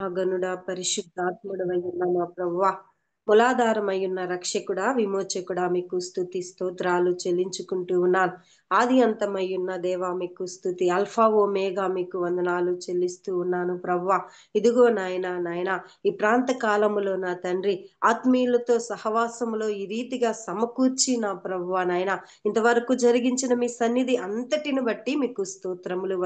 మహాగణుడా పరిశుద్ధాత్ముడవైయున్న మా ప్రభువా, మూలాధారమయ్యున్న రక్షకుడా విమోచకుడా మీకు స్తుతి స్తోత్రాలు చెల్లించుకుంటూ ఉన్నాను. ఆది అంతమయ్యున్న దేవా మీకు స్తుతి, అల్ఫా ఓమేగా మీకు వందనాలు చెల్లిస్తూ ఉన్నాను ప్రభువా. ఇదిగో నాయనా ఈ ప్రాంత కాలములో నా తండ్రి ఆత్మీయులతో సహవాసములో ఈ రీతిగా సమకూర్చి నా ప్రభువా నాయన ఇంతవరకు జరిగించిన మీ సన్నిధి అంతటిని బట్టి మీకు స్తోత్రములు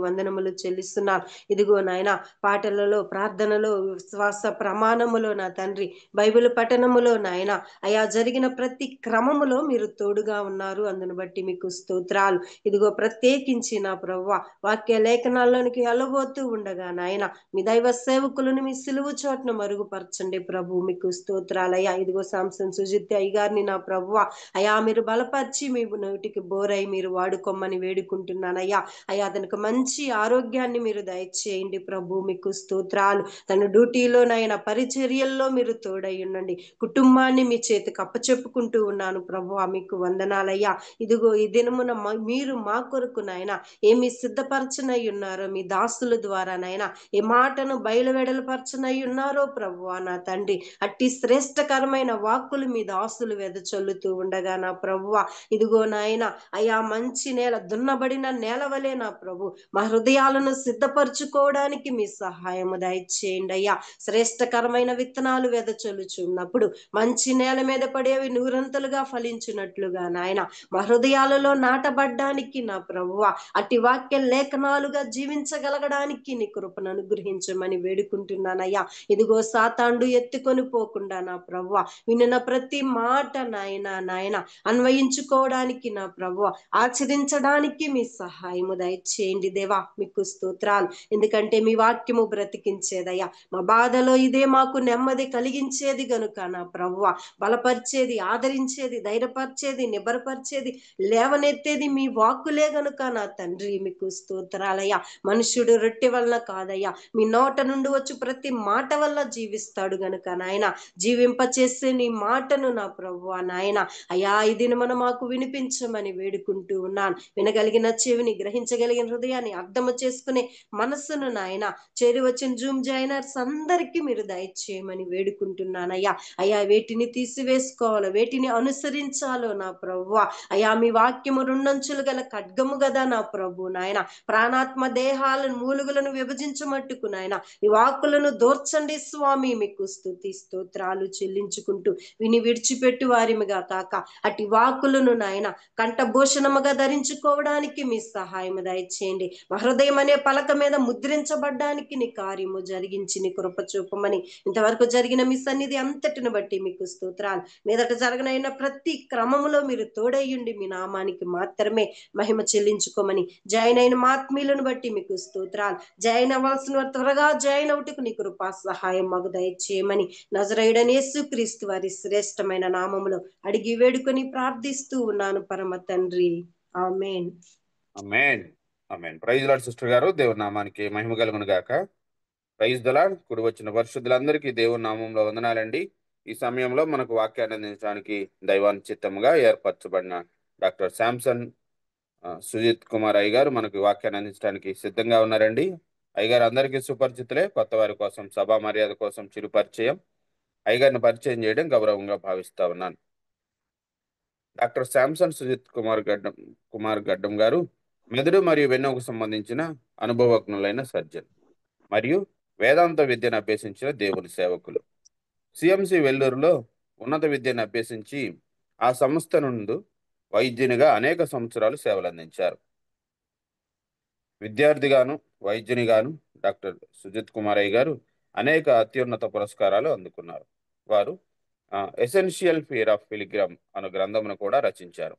వందనములు చెల్లిస్తున్నాను. ఇదిగో నాయన పాటలలో, ప్రార్థనలో, విశ్వాస ప్రమాణములో నా తండ్రి, బైబిల్ పఠనములో నాయన అయా జరిగిన ప్రతి క్రమములో మీరు తోడుగా ఉన్నారు. అందును బట్టి మీకు స్తోత్రాలు. ఇదిగో ప్రత్యేకించి నా ప్రభువ వాక్య లేఖనాల్లోనికి వెళ్ళబోతూ ఉండగా నాయన మీ దైవ సేవకులను మీ సిలువు చోట్ను మరుగుపరచండి ప్రభు. మీకు స్తోత్రాలయ్యా. ఇదిగో సాంసన్ సుజిత్ అయ్యగారిని నా ప్రభువ అయా మీరు బలపరిచి మీ నోటికి బోరై మీరు వాడుకోమని వేడుకుంటున్నానయ్యా. అయ్యా అతనికి మంచి ఆరోగ్యాన్ని మీరు దయచేయండి ప్రభు. మీకు స్తోత్రాలు. తన డ్యూటీలోనైనా పరిచర్యల్లో మీరు తోడై ఉండండి. కుటుంబాన్ని మీ చేతికి అప్పచెప్పుకుంటూ ఉన్నాను ప్రభు. మీకు వందనాలయ్యా. ఇదిగో ఈ దినమున మీరు మా కొరకు నాయన ఏమి సిద్ధపరచనై ఉన్నారో మీ దాసుల ద్వారా నాయన ఏ మాటను బయలువెడలపరచనై ఉన్నారో ప్రభు నా తండ్రి అట్టి శ్రేష్టకరమైన వాక్కులు మీ దాసులు వెదచొల్లుతూ ఉండగా నా ప్రభువ ఇదిగో నాయన అయా మంచి నేల దున్నబడిన నేల వలె నా ప్రభు మా హృదయాలను సిద్ధపరచుకోవడానికి మీ సహాయము దయచేయండి అయ్యా. శ్రేష్టకరమైన విత్తనాలు వెదచొల్లుచున్నప్పుడు మంచి నేల మీద పడేవి నూరంతలుగా ఫలించినట్లుగా నాయన మా హృదయాలలో నాటబడ్డానికి నా ప్రభువ అట్టి వాక్య లేఖనాలుగా జీవించగలగడానికి నీ కృపను అనుగ్రహించమని వేడుకుంటున్నానయ్యా. ఇదిగో సాతాండు ఎత్తుకొని పోకుండా నా ప్రభువ వినిన ప్రతి మాట నాయన అన్వయించుకోవడానికి నా ప్రభువ ఆచరించడానికి మీ సహాయము దయచేయండి దేవా. మీకు స్తోత్రాలు. ఎందుకంటే మీ వాక్యము బ్రతికించేదయ్యా. మా బాధలో ఇదే మాకు నెమ్మది కలిగించేది గనుక నా ప్రభువ బలపరిచేది, ఆదరించేది, ధైర్యపరిచేది, నిబరపరిచేది, లేవనెత్తేది మీ వాక్కులే గనుక నా తండ్రి మీకు స్తోత్రాలయ్యా. మనుష్యుడు రొట్టె వలన కాదయ్యా మీ నోట నుండి వచ్చి ప్రతి మాట వల్ల జీవిస్తాడు గనుక నాయన జీవింపచేసే నీ మాటను నా ప్రభువ నాయన అయ్యా ఈ దినమున మాకు వినిపించమని వేడుకుంటూ ఉన్నాను. వినగలిగిన చెవిని, గ్రహించగలిగిన హృదయాన్ని, అర్థము చేసుకునే మనస్సును నాయన చేరి వచ్చిన జూమ్ జాయినర్స్ అందరికీ మీరు దయచేయమని వేడుకుంటున్నానయ్యా. అయ్యా వేటిని తీసివేసుకోవాలో, వేటిని అనుసరించాలో నా ప్రభువ అయ్యా మీ వాక్యము రెండంచులు గల ఖడ్గము గదా నా ప్రభు నాయన ప్రాణాత్మ దేహాలను మూలుగులను విభజించమట్టుకు నాయన ఈ వాక్కులను దోర్చండి స్వామి. మీకు స్తుతి స్తోత్రాలు చెల్లించుకుంటూ విని విడిచిపెట్టు వారిమిగా కాక అట్టి వాక్కులను నాయన కంఠభూషణముగా ధరించుకోవడానికి మీ సహాయం దయచేయండి. మా హృదయం అనే పలక మీద ముద్రించబడ్డానికి నీ కార్యము జరిగించి నీ కృప చూపమని ఇంతవరకు జరిగిన మీ సన్నిధి అంతటిని బట్టి మీకు స్తోత్రాలు. మీదట జరగనైన ప్రతి క్రమములో మీరు తోడయ్యుండి మీ నామానికి మాత్రమే మహిమ చెల్లించుకోమని జాయిన్ అయిన ఆత్మీయులను బట్టి మీకు స్తోత్రాలు. జాయిన్ అవ్వాల్సిన వారు త్వరగా జాయిన్ అవుటకు నీ కృపా సహాయం మాకు దయచేయమని నజరేయుడైన యేసుక్రీస్తు వారి శ్రేష్టమైన నామములో అడిగి వేడుకొని ప్రార్థిస్తూ ఉన్నాను పరమ తండ్రి. ఆమేన్. ఆమేన్. ఆమేన్. ప్రైజ్ లార్డ్ సిస్టర్ గారు. దేవుని నామానికి మహిమ కలుగును గాక. Praise the lord. కూడి వచ్చిన పరిశుద్ధులందరికీ దేవుని నామంలో వందనాలండి. ఈ సమయంలో మనకు వాక్యాన్ని అందించడానికి దైవాన్ని చిత్తముగా ఏర్పరచబడిన డాక్టర్ శాంసన్ సుజిత్ కుమార్ అయ్య గారు మనకు వాక్యాన్ని అందించడానికి సిద్ధంగా ఉన్నారండి. అయ్యగారు అందరికీ సుపరిచితులే. కొత్త వారి కోసం సభా మర్యాద కోసం చిరు పరిచయం. అయ్యగారిని పరిచయం చేయడం గౌరవంగా భావిస్తా ఉన్నాను. డాక్టర్ శాంసన్ సుజిత్ కుమార్ గడ్డం గారు మెదడు మరియు వెన్నుకు సంబంధించిన అనుభవజ్ఞులైన సర్జన్ మరియు వేదాంత విద్యను అభ్యసించిన దేవుని సేవకులు. సిఎంసి వెల్లూరులో ఉన్నత విద్యను అభ్యసించి ఆ సంస్థ నుండి వైద్యునిగా అనేక సంవత్సరాలు సేవలు అందించారు. విద్యార్థిగాను వైద్యునిగాను డాక్టర్ సుజిత్ కుమార్ అయ్య గారు అనేక అత్యున్నత పురస్కారాలు అందుకున్నారు. వారు ఎసెన్షియల్ ఫియర్ ఆఫ్ పిలిగ్రమ్ అను గ్రంథమును కూడా రచించారు.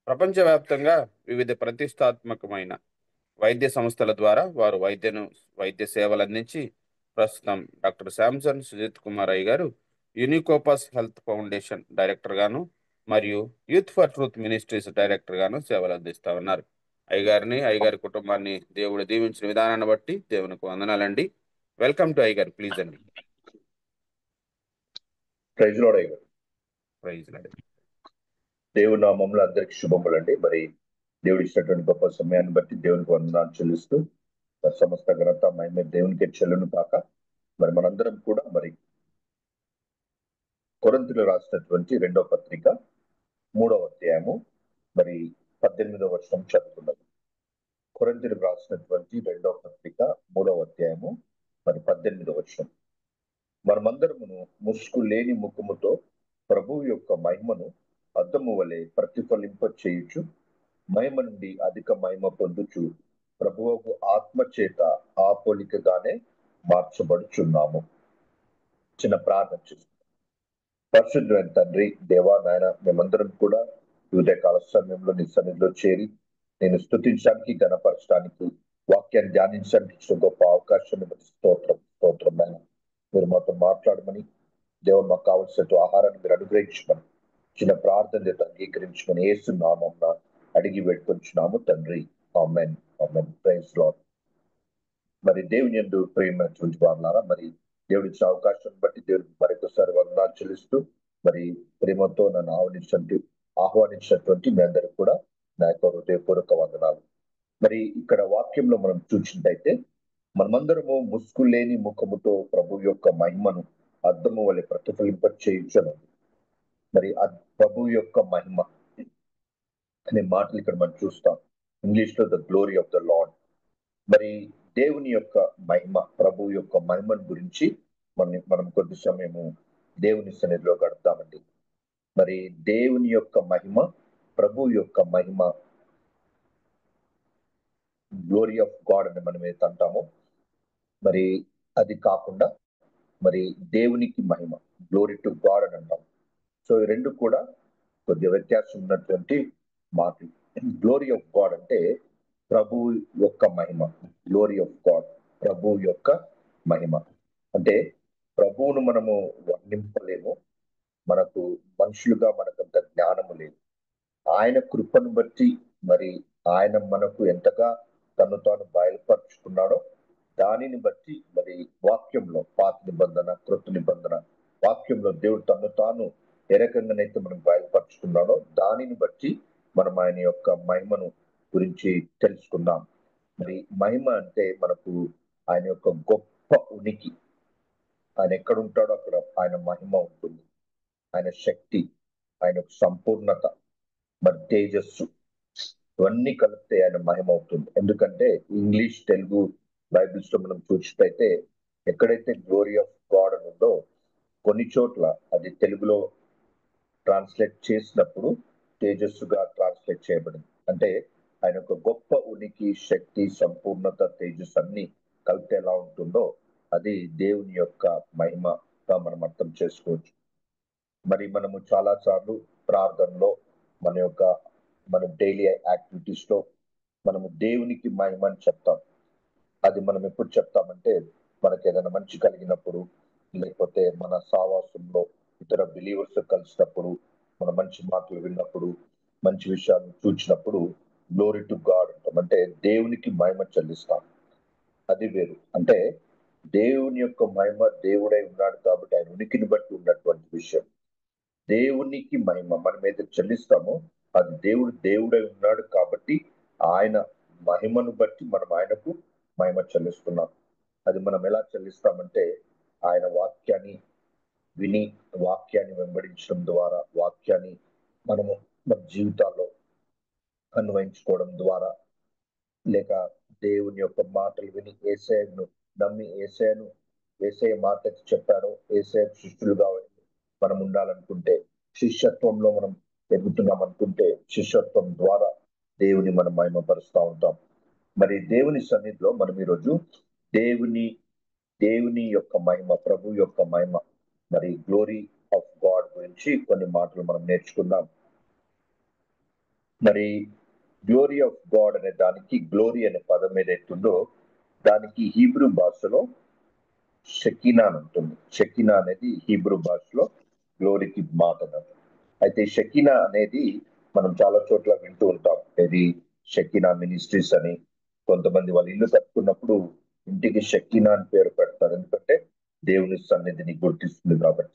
ప్రపంచవ్యాప్తంగా వివిధ ప్రతిష్టాత్మకమైన వైద్య సంస్థల ద్వారా వారు వైద్య సేవలు అందించి ప్రస్తుతం డాక్టర్ శాంసన్ సుజిత్ కుమార్ అయ్య గారు యూనికోపస్ హెల్త్ ఫౌండేషన్ డైరెక్టర్ గాను మరియు youth for truth ministries director గాను సేవలు అందిస్తా ఉన్నారు. అయ్యగారి కుటుంబాన్ని దేవుడు దీవించిన విధానాన్ని బట్టి దేవునికి వందనాలండి. వెల్కమ్ టు అయ్యగారు. ప్లీజ్ అండి. ప్రైజ్ లార్డ్ అయ్యగారు. Praise lord. దేవుడి నామంలో అందరికి శుభములండి. మరి దేవుడు ఇచ్చినటువంటి గొప్ప సమయాన్ని బట్టి దేవునికి వందనాలు చెల్లిస్తూ సమస్త ఘనత మహిమ దేవునికి చెల్లును కాక. మనమందరం కూడా మరి కొరింథీయులు రాసినటువంటి 2వ పత్రిక 3వ అధ్యాయము మరి 18వ వచనం చదువుకున్నాం. కొరింథీయులకు రాసినటువంటి 2వ పత్రిక 3వ అధ్యాయము మరి 18వ వచనం. మనమందరమును ముసుగు లేని ముఖముతో ప్రభువు యొక్క మహిమను అద్దము వలె ప్రతిఫలింప చేయుచు మహిమ నుండి అధిక మహిమ పొందుచు ప్రభువుకు ఆత్మ చేత ఆ పోలికగానే మార్చబడుచున్నాము. చిన్న ప్రార్థన చేస్తున్నాం. పరిశుద్ధుడైన తండ్రి, దేవా, నాయన, మేమందరం కూడా ఉదయకాల సమయంలో నీ సన్నిధిలో చేరి నేను స్తుతించడానికి, గణపరచడానికి, వాక్యాన్ని ధ్యానించడానికి ఇచ్చిన గొప్ప అవకాశాన్ని బట్టి స్తోత్రం నాయన. మీరు మాతో మాట్లాడమని, దేవుడు మాకు కావలసిన ఆహారాన్ని మీరు అనుగ్రహించమని, చిన్న ప్రార్థన చేత అంగీకరించమని యేసు నామమున అడిగి వేడుకొంచున్నాము తండ్రి. ఆమేన్. ఆమేన్. Praise lord. మరి దేవుని యందు ప్రియమైనటువంటి వారులారా, మరి దేవుడి ఇచ్చిన అవకాశం బట్టి దేవుడికి మరొకసారి వందనాలు చెల్లిస్తూ మరి ప్రేమతో నన్ను ఆహ్వానించినటువంటి మీ అందరికి కూడా నా యొక్క హృదయపూర్వక వందనాలు. మరి ఇక్కడ వాక్యంలో మనం చూసినట్టయితే మనమందరము ముసుగు లేని ముఖముతో ప్రభు యొక్క మహిమను అద్దము వలె ప్రతిఫలింప చేయించను. మరి ప్రభు యొక్క మహిమ అనే మాటలు ఇక్కడ మనం చూస్తాం. ఇంగ్లీష్ లో the glory of the lord. మరి దేవుని యొక్క మహిమ, ప్రభు యొక్క మహిమను గురించి మనం కొద్ది సమయము దేవుని సన్నిధిలో గడుపుతామండి. మరి దేవుని యొక్క మహిమ, ప్రభు యొక్క మహిమ, గ్లోరీ ఆఫ్ గాడ్ అని మనం ఏదైతే అంటామో, మరి అది కాకుండా మరి దేవునికి మహిమ, గ్లోరీ టు గాడ్ అని అంటాం. సో ఈ రెండు కూడా కొద్దిగా వ్యత్యాసం ఉన్నటువంటి మాటలు. గ్లోరీ ఆఫ్ గాడ్ అంటే ప్రభు యొక్క మహిమ. గ్లోరీ ఆఫ్ గాడ్, ప్రభు యొక్క మహిమ అంటే ప్రభువును మనము వర్ణింపలేము. మనకు మనుషులుగా మనకంత జ్ఞానము లేదు. ఆయన కృపను బట్టి మరి ఆయన మనకు ఎంతగా తను తాను బయలుపరుచుకున్నాడో దానిని బట్టి మరి వాక్యంలో పాత నిబంధన, క్రొత్త నిబంధన వాక్యంలో దేవుడు తను తాను ఏ రకంగానైతే మనం బయలుపరుచుకున్నాడో దానిని బట్టి మనం ఆయన యొక్క మహిమను గురించి తెలుసుకుందాం. మరి మహిమ అంటే మనకు ఆయన యొక్క గొప్ప ఉనికి. ఆయన ఎక్కడ ఉంటాడో అక్కడ ఆయన మహిమ ఉంటుంది. ఆయన శక్తి, ఆయన సంపూర్ణత, మరి తేజస్సు, ఇవన్నీ కలిపితే ఆయన మహిమ అవుతుంది. ఎందుకంటే ఇంగ్లీష్, తెలుగు బైబిల్స్ లో మనం చూసినట్టయితే ఎక్కడైతే గ్లోరీ ఆఫ్ గాడ్ అని ఉందో కొన్ని చోట్ల అది తెలుగులో ట్రాన్స్లేట్ చేసినప్పుడు తేజస్సుగా ట్రాన్స్లేట్ చేయబడింది. అంటే ఆయన ఒక గొప్ప ఉనికి, శక్తి, సంపూర్ణత, తేజస్సు అన్ని కలిపితే ఎలా ఉంటుందో అది దేవుని యొక్క మహిమగా మనం అర్థం చేసుకోవచ్చు. మరి మనము చాలా సార్లు ప్రార్థనలో మన డైలీ యాక్టివిటీస్ లో మనము దేవునికి మహిమ అని చెప్తాం. అది మనం ఎప్పుడు చెప్తామంటే మనకి ఏదైనా మంచి కలిగినప్పుడు, లేకపోతే మన సావాసంలో ఇతర బిలీవర్స్ కలిసినప్పుడు, మన మంచి మాటలు విన్నప్పుడు, మంచి విషయాలు చూచినప్పుడు గ్లోరీ టు గాడ్ అంటాం. అంటే దేవునికి మహిమ చెల్లిస్తాం. అది వేరు. అంటే దేవుని యొక్క మహిమ, దేవుడై ఉన్నాడు కాబట్టి ఆయన ఉనికిని బట్టి ఉన్నటువంటి విషయం. దేవునికి మహిమ మనం ఏదైతే చెల్లిస్తామో అది దేవుడై ఉన్నాడు కాబట్టి ఆయన మహిమను బట్టి మనం ఆయనకు మహిమ చెల్లిస్తున్నాం. అది మనం ఎలా చెల్లిస్తామంటే ఆయన వాక్యాన్ని విని, వాక్యాన్ని వెంబడించడం ద్వారా, వాక్యాన్ని మనము మన జీవితాల్లో అన్వయించుకోవడం ద్వారా, లేక దేవుని యొక్క మాటలు విని యేసయ్యను నమ్మి యేసయ్య మాట చెప్పారో యేసయ్య శిష్యులుగా మనం ఉండాలనుకుంటే, శిష్యత్వంలో మనం ఎదుగుతున్నాం అనుకుంటే శిష్యత్వం ద్వారా దేవుని మనం మహిమపరుస్తూ ఉంటాం. మరి దేవుని సన్నిధిలో మనం ఈరోజు దేవుని యొక్క మహిమ, ప్రభు యొక్క మహిమ, మరి గ్లోరీ ఆఫ్ గాడ్ గురించి కొన్ని మాటలు మనం నేర్చుకుందాం. మరి గ్లోరీ ఆఫ్ గాడ్ అనే దానికి, గ్లోరీ అనే పదం ఏదైతుందో దానికి హీబ్రూ భాషలో షెకీనా అని ఉంటుంది. షెకీనా అనేది హీబ్రూ భాషలో గ్లోరీకి మాట. అయితే షెకీనా అనేది మనం చాలా చోట్ల వింటూ ఉంటాం. ఇది షెకీనా మినిస్ట్రీస్ అని. కొంతమంది వాళ్ళు ఇల్లు కట్టుకున్నప్పుడు ఇంటికి షెకీనా అని పేరు పెడతారు. ఎందుకంటే దేవుని సన్నిధిని గుర్తిస్తుంది కాబట్టి.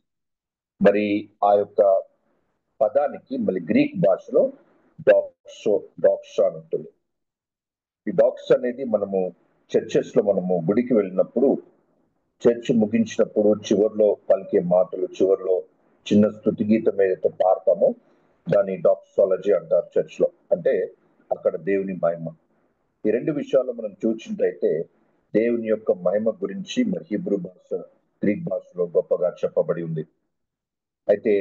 ఆ యొక్క పదానికి మళ్ళీ గ్రీక్ భాషలో డాక్సా అని ఉంటుంది. ఈ డాక్స్ అనేది మనము చర్చెస్ లో మనము గుడికి వెళ్ళినప్పుడు చర్చ్ ముగించినప్పుడు చివరిలో పలికే మాటలు, చివరిలో చిన్న స్తుతి గీతం ఏదైతే పాడతామో దాన్ని డాక్సాలజీ అంటారు చర్చ్ లో. అంటే అక్కడ దేవుని మహిమ. ఈ రెండు విషయాలు మనం చూసినట్టయితే దేవుని యొక్క మహిమ గురించి మరి హీబ్రూ భాష, గ్రీక్ భాషలో గొప్పగా చెప్పబడి ఉంది. అయితే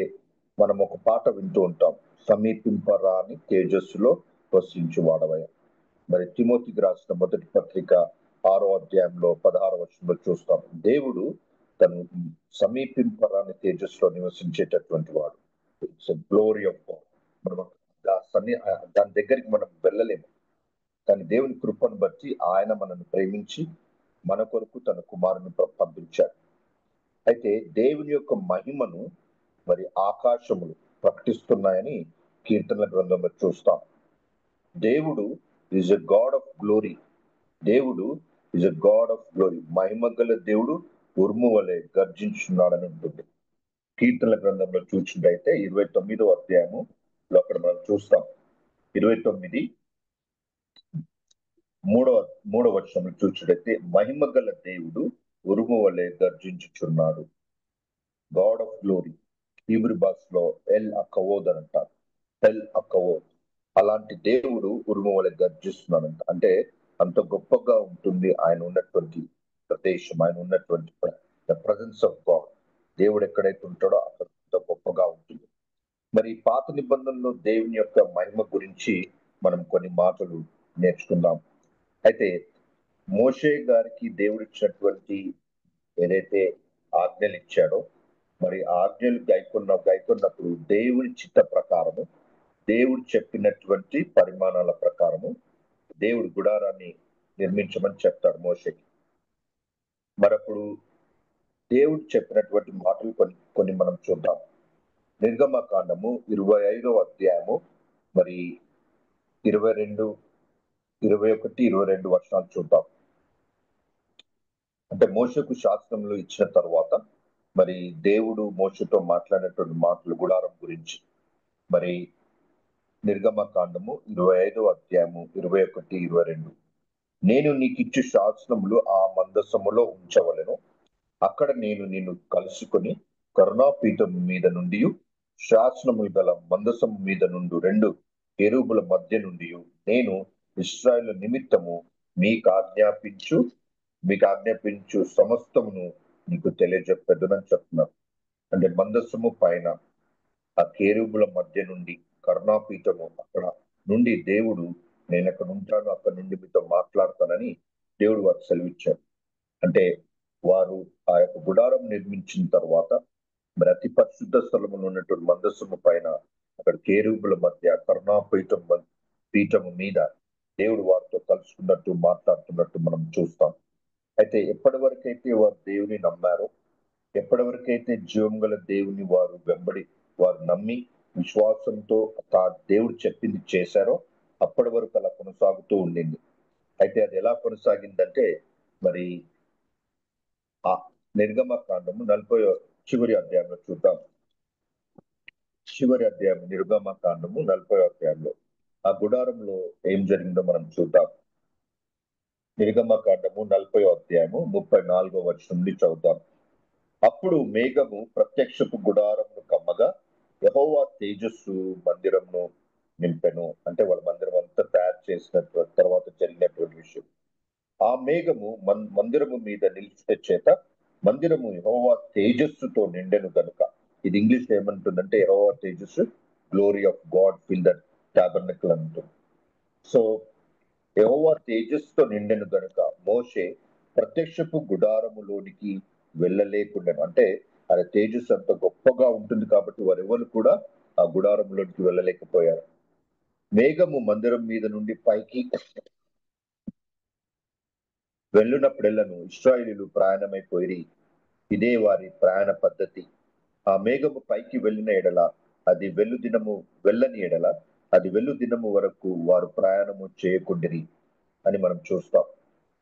మనం ఒక పాట వింటూ ఉంటాం, సమీపింపరాని తేజస్సులో వసించు వాడవయ్య. మరి తిమోతికి రాసిన మొదటి పత్రిక 6వ అధ్యాయంలో 16వ వచనంలో చూస్తాం, దేవుడు తను సమీపింపరాని తేజస్సులో నివసించేటటువంటి వాడు. It's glory of God. మనం దాని దగ్గరికి మనం వెళ్ళలేము, కానీ దేవుని కృపను బట్టి ఆయన మనల్ని ప్రేమించి మన కొరకు తన కుమారుని పంపించాడు. అయితే దేవుని యొక్క మహిమను మరి ఆకాశములు ప్రకటిస్తున్నాయని కీర్తనల గ్రంథంలో చూస్తాం. దేవుడు is a God of glory. దేవుడు is a God of glory. మహిమ గల దేవుడు ఉరుము వలె గర్జించున్నాడని ఉంటుంది. కీర్తనల గ్రంథంలో చూసినట్టయితే 29వ అధ్యాయములో అక్కడ మనం చూస్తాం. 29 మూడవ వచనంలో చూసినట్టయితే మహిమ గల దేవుడు ఉరుము వలె గర్జించుచున్నాడు. God of glory. హీబ్రూ భాషలో ఎల్ అకవోద్ అని అంటారు. ఎల్ అకవోద్. అలాంటి దేవుడు ఉరుము వలె గర్జిస్తున్నాడంట. అంటే అంత గొప్పగా ఉంటుంది ఆయన ఉన్నటువంటి ప్రదేశం, ఆయన ఉన్నటువంటి ద ప్రజెన్స్ ఆఫ్ గాడ్. దేవుడు ఎక్కడైతే ఉంటాడో అక్కడ అంత గొప్పగా ఉంటుంది. మరి పాత నిబంధనలో దేవుని యొక్క మహిమ గురించి మనం కొన్ని మాటలు నేర్చుకుందాం. అయితే మోషే గారికి దేవుడు ఇచ్చినటువంటి ఏదైతే ఆజ్ఞలు ఇచ్చాడో, మరి ఆజ్ఞలు గైకొన్నప్పుడు దేవుని చిత్త ప్రకారము, దేవుడు చెప్పినటువంటి పరిమాణాల ప్రకారము దేవుడు గుడారాన్ని నిర్మించమని చెప్తాడు మోషేకి. మరప్పుడు దేవుడు చెప్పినటువంటి మాటలు కొన్ని మనం చూద్దాం. నిర్గమకాండము 25వ అధ్యాయము మరి 21, 22 వచనాలు చూద్దాం. అంటే మోషకు శాస్త్రములు ఇచ్చిన తర్వాత మరి దేవుడు మోషతో మాట్లాడినటువంటి మాటలు గుడారం గురించి. మరి నిర్గమకాండము 25వ అధ్యాయము 21, 22. నేను నీకిచ్చు శాసనములు ఆ మందసములో ఉంచవలెను. అక్కడ నేను నిన్ను కలుసుకొని కరుణాపీఠం మీద నుండి శాసనములు గల మందసము మీద నుండి 2 కెరూబుల మధ్య నుండి నేను ఇశ్రాయేలు నిమిత్తము మీకు ఆజ్ఞాపించు సమస్తమును నీకు తెలియజెప్పెదనని చెప్తున్నారు. అంటే మందసము పైన ఆ కేరూబుల మధ్య నుండి కరుణాపీఠము అక్కడ నుండి దేవుడు నేను అక్కడ ఉంటాను, అక్కడ నుండి మీతో మాట్లాడతానని దేవుడు వారు సెలవిచ్చాడు. అంటే వారు ఆ యొక్క గుడారం నిర్మించిన తర్వాత మరి అతి పరిశుద్ధ స్థలములో ఉన్నటువంటి మందస్సము పైన అక్కడ కేరూబుల మధ్య పీఠము మీద దేవుడు వారితో కలుసుకున్నట్టు మాట్లాడుతున్నట్టు మనం చూస్తాం. అయితే ఎప్పటి వరకైతే వారు దేవుని నమ్మారో, ఎప్పటి వరకైతే జీవం గల దేవుని వారు నమ్మి విశ్వాసంతో దేవుడు చెప్పింది చేశారో అప్పటి వరకు అలా కొనసాగుతూ ఉండింది. అయితే అది ఎలా కొనసాగిందంటే మరి ఆ నిర్గమకాండము 40వ చివరి అధ్యాయంలో చూద్దాం. చివరి అధ్యాయం నిర్గమకాండము 40వ అధ్యాయంలో ఆ గుడారంలో ఏం జరిగిందో మనం చూద్దాం. నిర్గమకాండము 40వ అధ్యాయము 34వ వచనం నుండి చదువుతాం. అప్పుడు మేఘము ప్రత్యక్షపు గుడారమును కమ్మగా యెహోవా తేజస్సు మందిరమును నింపెను. అంటే వాళ్ళ మందిరం అంతా తయారు చేసినటువంటి తర్వాత జరిగినటువంటి విషయం. ఆ మేఘము మందిరము మీద నిలిచిన చేత మందిరము యెహోవా తేజస్సుతో నిండెను గనుక, ఇది ఇంగ్లీష్ లో ఏమంటుందంటే యెహోవా తేజస్సు, glory of God fill that tabernacle అంటుంది. సో యెహోవా తేజస్సుతో నిండెను గనుక మోషే ప్రత్యక్షపు గుడారములోనికి వెళ్ళలేకుండాను. అంటే అది తేజస్సు అంత గొప్పగా ఉంటుంది కాబట్టి వారెవరు కూడా ఆ గుడారంలోనికి వెళ్ళలేకపోయారు. మేఘము మందిరం మీద నుండి పైకి వెళ్ళినప్పుడెల్లను ఇశ్రాయేలీయులు ప్రయాణమైపోయి, ఇదే వారి ప్రయాణ పద్ధతి. ఆ మేఘము పైకి వెళ్ళని ఎడల అది వెళ్ళు దినము వరకు వారు ప్రయాణము చేయకుండిరి అని మనం చూస్తాం.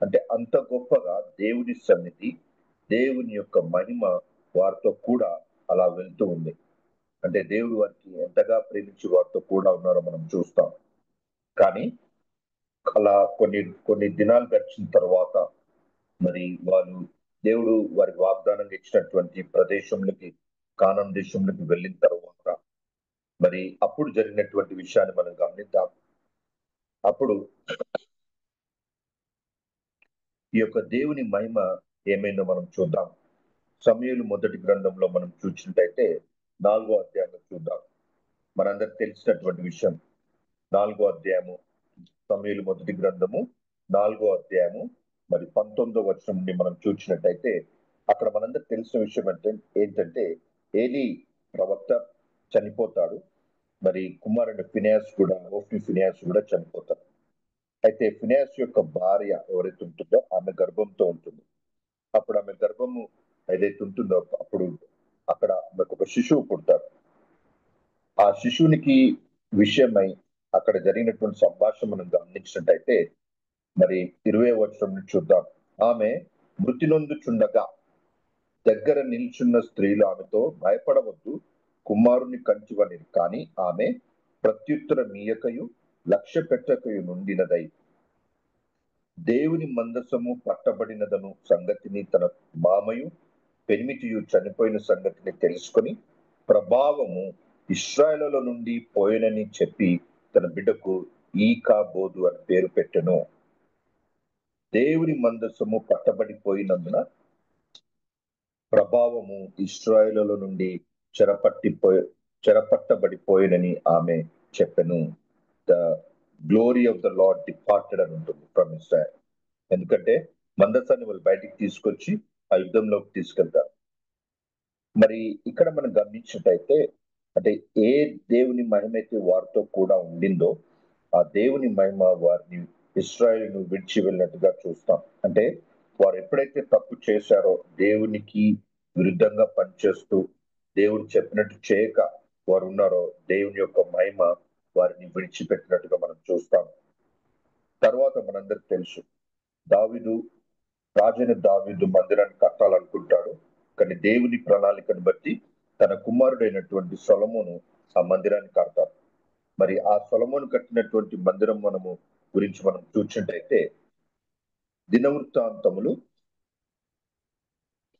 అంటే అంత గొప్పగా దేవుని సన్నిధి, దేవుని యొక్క మహిమ వారితో కూడా అలా వెళ్తూ ఉంది. అంటే దేవుడు వారికి ఎంతగా ప్రేమించి వారితో కూడా ఉన్నారో మనం చూస్తాం. కానీ అలా కొన్ని దినాలు గడిచిన తర్వాత మరి వాళ్ళు దేవుడు వారికి వాగ్దానం ఇచ్చినటువంటి ప్రదేశంలోకి, కానాన్ దేశంలోకి వెళ్ళిన తర్వాత మరి అప్పుడు జరిగినటువంటి విషయాన్ని మనం గమనిద్దాం. అప్పుడు ఈ యొక్క దేవుని మహిమ ఏమైందో మనం చూద్దాం. సమూయేలు మొదటి గ్రంథంలో మనం చూసినట్టయితే 4వ అధ్యాయంలో చూద్దాం. మనందరికి తెలిసినటువంటి విషయం. 4వ అధ్యాయము, సమూయేలు మొదటి గ్రంథము 4వ అధ్యాయము మరి 19వ వచనం నుండి మనం చూసినట్టయితే అక్కడ మనందరికి తెలిసిన విషయం ఏంటంటే ఏలీ ప్రవక్త చనిపోతాడు. మరి కుమారుడు ఫినియాస్ కూడా, ఓఫ్ని ఫినియాస్ కూడా చనిపోతాడు. అయితే ఫినియాస్ యొక్క భార్య ఎవరైతే ఉంటుందో ఆమె గర్భంతో ఉంటుంది. అప్పుడు ఆమె గర్భము ఏదైతే ఉంటుందో అప్పుడు అక్కడ ఆమెకు ఒక శిశువు పుడతాడు. ఆ శిశువునికి విషయమై అక్కడ జరిగినటువంటి సంభాషణ మనం గమనించినట్టయితే మరి 20వ వచనం నుంచి చూద్దాం. ఆమె మృతి నొందుచుండగా దగ్గర నిల్చున్న స్త్రీలు ఆమెతో భయపడవద్దు, కుమారుని కంచివని. కానీ ఆమె ప్రత్యుత్తరం మీయకయు లక్ష్య పెట్టకయు నుండినదై దేవుని మందసము పట్టబడినదను సంగతిని తన మామయు పెనిమిటియు చనిపోయిన సంగతిని తెలుసుకొని ప్రభావము ఇశ్రాయేలులో నుండి పోయినని చెప్పి తన బిడ్డకు ఈకాబోదు అని పేరు పెట్టెను. దేవుని మందసము పట్టబడిపోయినందున ప్రభావము ఇశ్రాయేలులో నుండి చెరపట్టబడిపోయినని ఆమె చెప్పెను. The glory of the lord departed అని ఉంటుంది ఫ్రమ్ ఇజ్రాయెల్. ఎందుకంటే మందసాన్ని వాళ్ళు బయటికి తీసుకొచ్చి ఆ యుద్ధంలోకి తీసుకెళ్తారు. మరి ఇక్కడ మనం గమనించినట్టయితే అంటే ఏ దేవుని మహిమ అయితే వారితో కూడా ఉండిందో ఆ దేవుని మహిమ వారిని ఇశ్రాయేలును విడిచి వెళ్ళినట్టుగా చూస్తాం. అంటే వారు ఎప్పుడైతే తప్పు చేశారో, దేవునికి విరుద్ధంగా పనిచేస్తూ దేవుడు చెప్పినట్టు చేయక వారు ఉన్నారో, దేవుని యొక్క మహిమ వారిని విడిచిపెట్టినట్టుగా మనం చూస్తాం. తర్వాత మనందరికి తెలుసు, రాజైన దావీదు మందిరాన్ని కట్టాలనుకుంటాడు. కానీ దేవుని ప్రణాళికను బట్టి తన కుమారుడైనటువంటి సొలొమోను ఆ మందిరాన్ని కడతారు. మరి ఆ సొలొమోను కట్టినటువంటి మందిరం గురించి మనం చూసినట్టయితే దినవృత్తాంతములు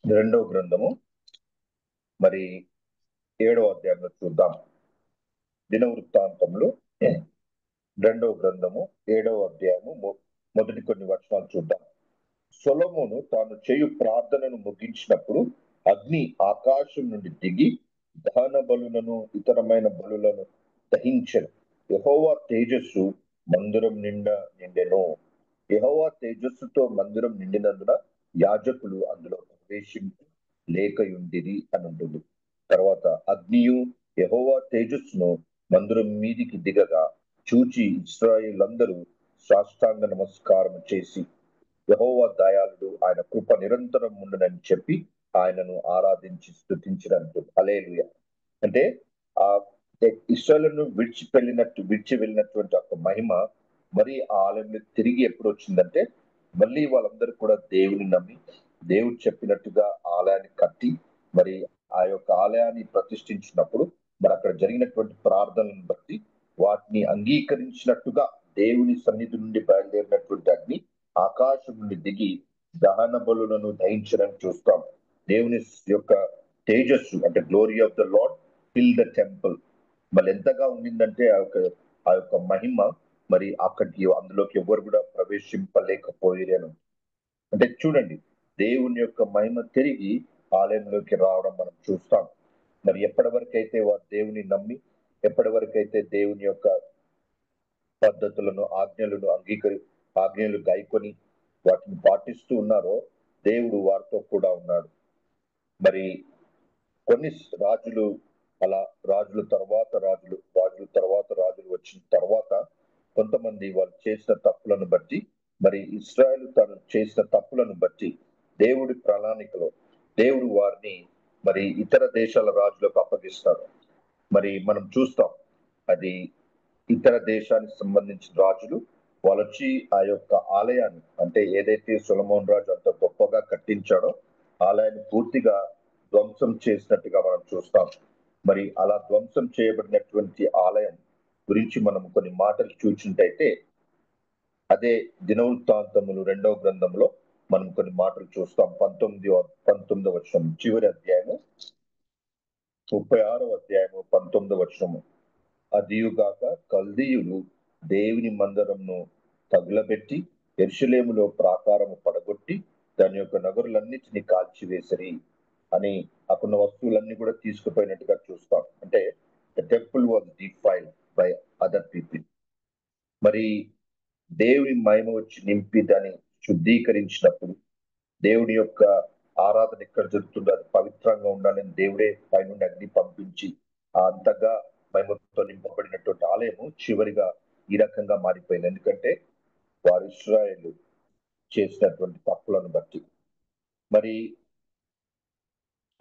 2వ గ్రంథము మరి 7వ అధ్యాయంలో చూద్దాం. దినవృత్తాంతములు 2వ గ్రంథము 7వ అధ్యాయము మొదటి కొన్ని వచనాలు చూద్దాం. సొలొమోను తాను చేయు ప్రార్థనను ముగించినప్పుడు అగ్ని ఆకాశం నుండి దిగి దహన బలులను ఇతరమైన బలులను దహించెను. యెహోవా తేజస్సు మందిరం నిండెను. యెహోవా తేజస్సుతో మందిరం నిండినందున యాజకులు అందులో ప్రవేశింపలేకయుండిరి అని ఉంటుంది. తర్వాత అగ్నియు యెహోవా తేజస్సును మందిరం మీదికి దిగగా చూచి ఇశ్రాయేలందరూ సాష్టాంగ నమస్కారం చేసి యెహోవా దయాళుడు, ఆయన కృప నిరంతరం ఉండునని చెప్పి ఆయనను ఆరాధించి స్తుతించినట్టు. హల్లెలూయా. అంటే ఆ ఇశ్రాయేలును విడిచి వెళ్ళినటువంటి ఒక మహిమ మరి ఆ ఆలయంలో తిరిగి ఎప్పుడు వచ్చిందంటే మళ్ళీ వాళ్ళందరూ కూడా దేవుని నమ్మి దేవుడు చెప్పినట్టుగా ఆలయాన్ని కట్టి మరి ఆ యొక్క ఆలయాన్ని ప్రతిష్ఠించినప్పుడు మరి అక్కడ జరిగినటువంటి ప్రార్థనలను బట్టి వాటిని అంగీకరించినట్టుగా దేవుని సన్నిధి నుండి బయలుదేరినటువంటి అగ్ని ఆకాశం నుండి దిగి దహన బలులను దహించడం చూస్తాం. దేవుని యొక్క తేజస్సు అంటే glory of the lord fill the temple. మళ్ళీ ఎంతగా ఉండిందంటే ఆ యొక్క మహిమ మరి అక్కడికి అందులోకి ఎవరు కూడా ప్రవేశింపలేకపోయారు. అంటే చూడండి, దేవుని యొక్క మహిమ తిరిగి ఆలయంలోకి రావడం మనం చూస్తాం. మరి ఎప్పటి వరకైతే వారు దేవుని నమ్మి, ఎప్పటి వరకైతే దేవుని యొక్క పద్ధతులను ఆజ్ఞలు గాయకొని వాటిని పాటిస్తూ ఉన్నారో దేవుడు వారితో కూడా ఉన్నాడు. మరి కొన్ని రాజులు తర్వాత రాజులు వచ్చిన తర్వాత కొంతమంది వాళ్ళు చేసిన తప్పులను బట్టి మరి ఇశ్రాయేలు తను చేసిన తప్పులను బట్టి దేవుడి ప్రణాళికలో దేవుడు వారిని మరి ఇతర దేశాల రాజులకు అప్పగిస్తాడు. మరి మనం చూస్తాం, అది ఇతర దేశానికి సంబంధించిన రాజులు వాళ్ళు వచ్చి ఆ యొక్క ఆలయాన్ని అంటే ఏదైతే సొలొమోన్ రాజు అంత గొప్పగా కట్టించాడో ఆలయాన్ని పూర్తిగా ధ్వంసం చేసినట్టుగా మనం చూస్తాం. మరి అలా ధ్వంసం చేయబడినటువంటి ఆలయం గురించి మనం కొన్ని మాటలు చూసినట్టయితే అదే దినవృత్తాంతములు 2వ గ్రంథంలో మనం కొన్ని మాటలు చూస్తాం. 19వ వచనం, చివరి అధ్యాయము 36వ అధ్యాయము 19వ వచనము. అదియుగాక కల్దీయులు దేవుని మందిరమును తగులబెట్టి యెరూషలేములో ప్రాకారము పడగొట్టి దాని యొక్క నగరులన్నిటిని కాల్చివేసిరి అని అక్కడ వస్తువులన్నీ కూడా తీసుకుపోయినట్టుగా చూస్తాం. అంటే the temple was defiled by other people. మరి దేవుని మహిమ వచ్చి నింపి దాన్ని శుద్ధీకరించినప్పుడు దేవుని యొక్క ఆరాధన ఎక్కడ జరుగుతుందో అది పవిత్రంగా ఉండాలని దేవుడే పైనుండి అగ్ని పంపించి అంతగా మహిమతో నింపబడినటువంటి ఆలయము చివరిగా ఈ రకంగా మారిపోయింది. ఎందుకంటే వారు ఇశ్రాయేలు చేసినటువంటి తప్పులను బట్టి. మరి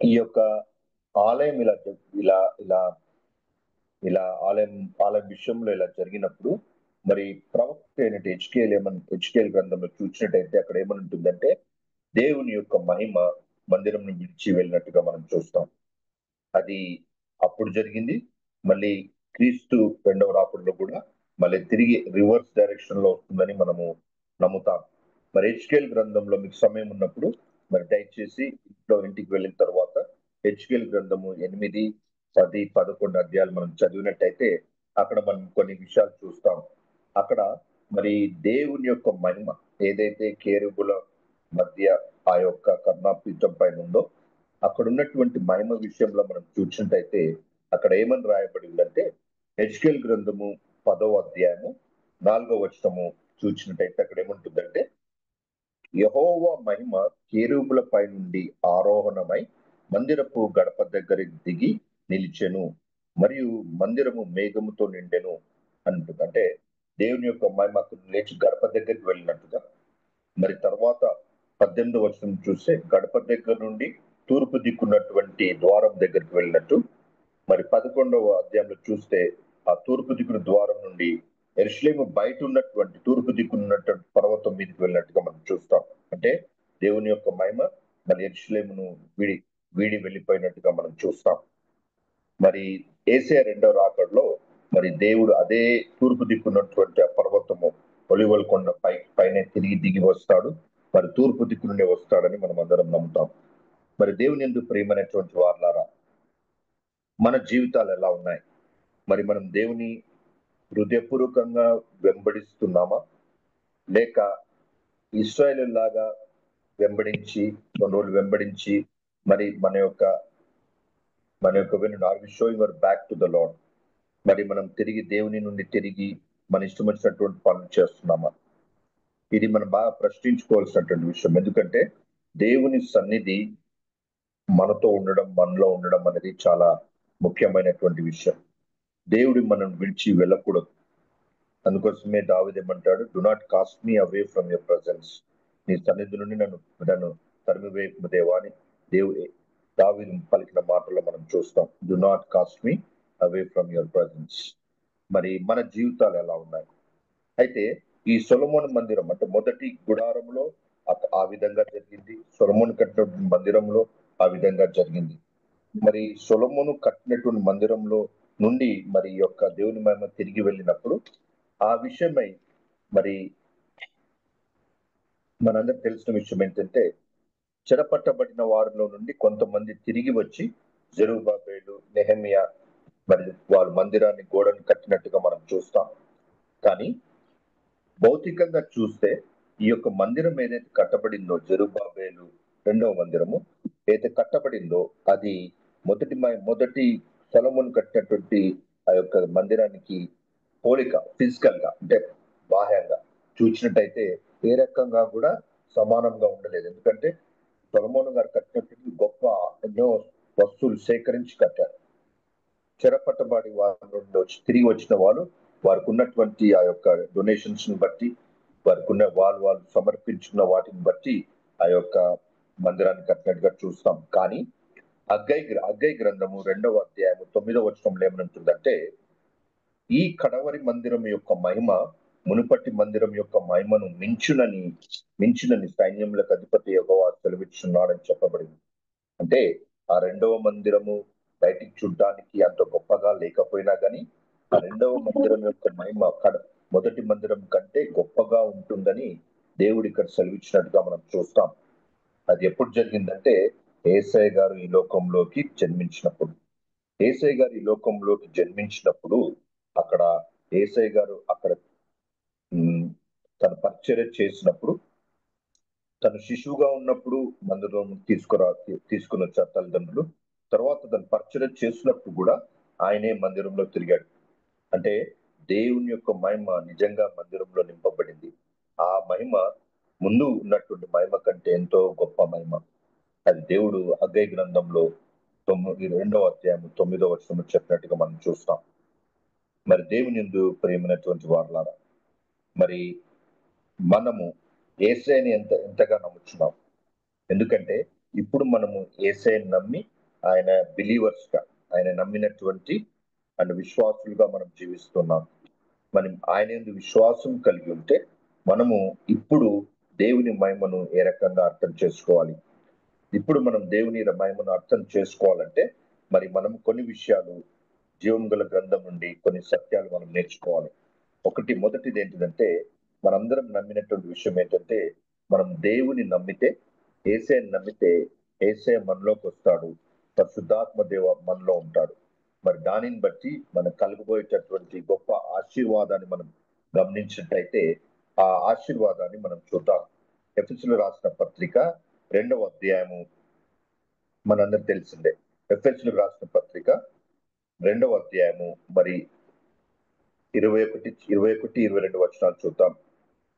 ఈ యొక్క ఆలయం ఇలా ఇలా ఇలా ఆలయం విషయంలో ఇలా జరిగినప్పుడు మరి ప్రవక్త అయినట్టు హెచ్కేల్ గ్రంథంలో చూసినట్టయితే అక్కడ ఏమని ఉంటుందంటే దేవుని యొక్క మహిమ మందిరం విడిచి వెళ్ళినట్టుగా మనం చూస్తాం. అది అప్పుడు జరిగింది. మళ్ళీ క్రీస్తు రెండవ రాకడలో కూడా మళ్ళీ తిరిగి రివర్స్ డైరెక్షన్ లో వస్తుందని మనము నమ్ముతాం. మరి హెచ్కేల్ గ్రంథంలో మీకు సమయం ఉన్నప్పుడు మరి దయచేసి ఇంటికి వెళ్ళిన తర్వాత హెచ్కేల్ గ్రంథము 8, 10, 11 అధ్యాయాలు మనం చదివినట్టయితే అక్కడ మనం కొన్ని విషయాలు చూస్తాం. అక్కడ మరి దేవుని యొక్క మహిమ ఏదైతే కేరుబుల మధ్య ఆ యొక్క కర్ణాపీఠం పైన ఉందో అక్కడ ఉన్నటువంటి మహిమ విషయంలో మనం చూసినట్టయితే అక్కడ ఏమని రాయబడి ఉందంటే హెచ్కేల్ గ్రంథము 10వ అధ్యాయము 4వ వచనము చూసినట్టయితే అక్కడ ఏముంటుందంటే యెహోవా మహిమ కేరూబుల పై నుండి ఆరోహణమై మందిరపు గడప దగ్గర దిగి నిలిచెను మరియు మందిరము మేఘముతో నిండెను అంటుంది. అంటే దేవుని యొక్క మహిమ లేచి గడప దగ్గరికి వెళ్ళినట్టుగా. మరి తర్వాత 18వ వచనం చూస్తే గడప దగ్గర నుండి తూర్పు దిక్కున్నటువంటి ద్వారం దగ్గరికి వెళ్ళినట్టు. మరి 11వ అధ్యాయంలో చూస్తే ఆ తూర్పు దిక్కున ద్వారం నుండి యెరూషలేము బయట ఉన్నటువంటి తూర్పు దిక్కున్నటువంటి పర్వతం మీదకి వెళ్ళినట్టుగా మనం చూస్తాం. అంటే దేవుని యొక్క మహిమ మరి యెరూషలేమును వీడి వెళ్ళిపోయినట్టుగా మనం చూస్తాం. మరి యేసయ్య రెండవ రాకడలో మరి దేవుడు అదే తూర్పు దిక్కున్నటువంటి ఆ పర్వతము ఒలీవల కొండ పైనే తిరిగి దిగి వస్తాడు. మరి తూర్పు దిక్కు నుండి వస్తాడని మనం అందరం నమ్ముతాం. మరి దేవుని యందు ప్రియమైనటువంటి వారలారా, మన జీవితాలు ఎలా ఉన్నాయి? మరి మనం దేవుని హృదయపూర్వకంగా వెంబడిస్తున్నామా, లేక ఇశ్రాయేలు లాగా వెంబడించి కొన్ని రోజులు వెంబడించి మరి మన యొక్క are we showing our back to the lord? మరి మనం దేవుని నుండి తిరిగి మన ఇష్టం వచ్చినటువంటి పనులు చేస్తున్నామా? ఇది మనం బాగా ప్రశ్నించుకోవాల్సినటువంటి విషయం. ఎందుకంటే దేవుని సన్నిధి మనతో ఉండడం, మనలో ఉండడం అనేది చాలా ముఖ్యమైనటువంటి విషయం. దేవుడి మనం విడిచి వెళ్ళకూడదు. అందుకోసమే దావీదు ఏమంటాడు, do not cost me away from your presence. నీ సన్నిధి నుండి నన్ను తరిమివేయకు దేవా అని దావీదు పలికిన మాటల్లో మనం చూస్తాం. Do not cost me away from your presence. మరి మన జీవితాలు ఎలా ఉన్నాయి? అయితే ఈ సొలొమోను మందిరం అంటే మొదటి గుడారంలో ఆ విధంగా జరిగింది. సొలొమోను కట్టిన మందిరంలో ఆ విధంగా జరిగింది. మరి సొలొమోను కట్టినటువంటి మందిరంలో నుండి మరి యొక్క దేవుని మహిమ తిరిగి వెళ్ళినప్పుడు ఆ విషయమై మరి మనందరికి తెలిసిన విషయం ఏంటంటే చెరపట్టబడిన వారిలో నుండి కొంతమంది తిరిగి వచ్చి జెరుబ్బాబెలు, నెహెమియా మరి వారు మందిరాన్ని గోడను కట్టినట్టుగా మనం చూస్తాం. కానీ భౌతికంగా చూస్తే ఈ యొక్క మందిరం ఏదైతే కట్టబడిందో, జెరుబ్బాబెలు రెండవ మందిరము ఏదైతే కట్టబడిందో అది మొదటి సొలొమోను కట్టినటువంటి ఆ యొక్క మందిరానికి పోలిక, ఫిజికల్ గా అంటే బాహ్యంగా చూసినట్టయితే ఏ రకంగా కూడా సమానంగా ఉండలేదు. ఎందుకంటే సొలొమోను గారు కట్టినటువంటి గొప్ప ఎన్నో వస్తువులు సేకరించి కట్టారు. చెరపట్టబడి వారి నుండి తిరిగి వచ్చిన వాళ్ళు వారికి ఉన్నటువంటి ఆ యొక్క డొనేషన్స్ ని బట్టి, వారికి ఉన్న వాళ్ళు సమర్పించుకున్న వాటిని బట్టి ఆ యొక్క మందిరాన్ని కట్టినట్టుగా చూస్తాం. కానీ హగ్గై గ్రంథము 2వ అధ్యాయము 9వ వచనంలో ఏమనుంటుందంటే ఈ కడవరి మందిరం యొక్క మహిమ మునుపటి మందిరం యొక్క మహిమను మించునని సైన్యములకు అధిపతి యెహోవా సెలవిస్తున్నాడని చెప్పబడింది. అంటే ఆ రెండవ మందిరము బయటికి చూడడానికి అంత గొప్పగా లేకపోయినా గానీ ఆ రెండవ మందిరం యొక్క మహిమ మొదటి మందిరం కంటే గొప్పగా ఉంటుందని దేవుడు ఇక్కడ సెలవిచ్చినట్టుగా మనం చూస్తాం. అది ఎప్పుడు జరిగిందంటే యేసయ్య గారు ఈ లోకంలోకి జన్మించినప్పుడు. యేసయ్య గారు ఈ లోకంలోకి జన్మించినప్పుడు అక్కడ యేసయ్య గారు అక్కడ తన పరిచర్య చేసినప్పుడు, తను శిశువుగా ఉన్నప్పుడు మందిరం తీసుకుని వచ్చారు తల్లిదండ్రులు. తర్వాత తను పరిచర్య చేసినప్పుడు కూడా ఆయనే మందిరంలో తిరిగాడు. అంటే దేవుని యొక్క మహిమ నిజంగా మందిరంలో నింపబడింది. ఆ మహిమ ముందు ఉన్నటువంటి మహిమ కంటే ఎంతో గొప్ప మహిమ. అది దేవుడు హగ్గై గ్రంథంలో 2వ అధ్యాయం 9వ వచనం చెప్పినట్టుగా మనం చూస్తాం. మరి దేవుని యందు ప్రియమైనటువంటి వారలారా, మరి మనము యేసయ్యని ఎంతగా నమ్ముచున్నాం. ఎందుకంటే ఇప్పుడు మనము యేసయ్యని నమ్మి ఆయన బిలీవర్స్ గా, ఆయన నమ్మినటువంటి అండ్ విశ్వాసులుగా మనం జీవిస్తున్నాం. మనం ఆయన యందు విశ్వాసం కలిగి ఉంటే మనము ఇప్పుడు దేవుని మహిమను ఏ రకంగా అర్థం చేసుకోవాలి. ఇప్పుడు మనం దేవుని మహిమను అర్థం చేసుకోవాలంటే మరి మనం కొన్ని విషయాలు జీవం గల గ్రంథం నుండి కొన్ని సత్యాలు మనం నేర్చుకోవాలి. మొదటిది ఏంటిదంటే, మనందరం నమ్మినటువంటి విషయం ఏంటంటే, మనం దేవుని నమ్మితే, యేసయ్యని నమ్మితే యేసయ్య మనలోకి వస్తాడు, పరిశుద్ధాత్మ దేవ మనలో ఉంటాడు. మరి దానిని బట్టి మనం కలుగబోయేటటువంటి గొప్ప ఆశీర్వాదాన్ని మనం గమనించినట్టయితే ఆ ఆశీర్వాదాన్ని మనం చూద్దాం. ఎఫెసీయులకు రాసిన పత్రిక 2వ అధ్యాయము మనందరికి తెలిసిందే. ఎఫెసీయులకు రాసిన పత్రిక 2వ అధ్యాయము మరి 21, 22 వచనాలు చూద్దాం.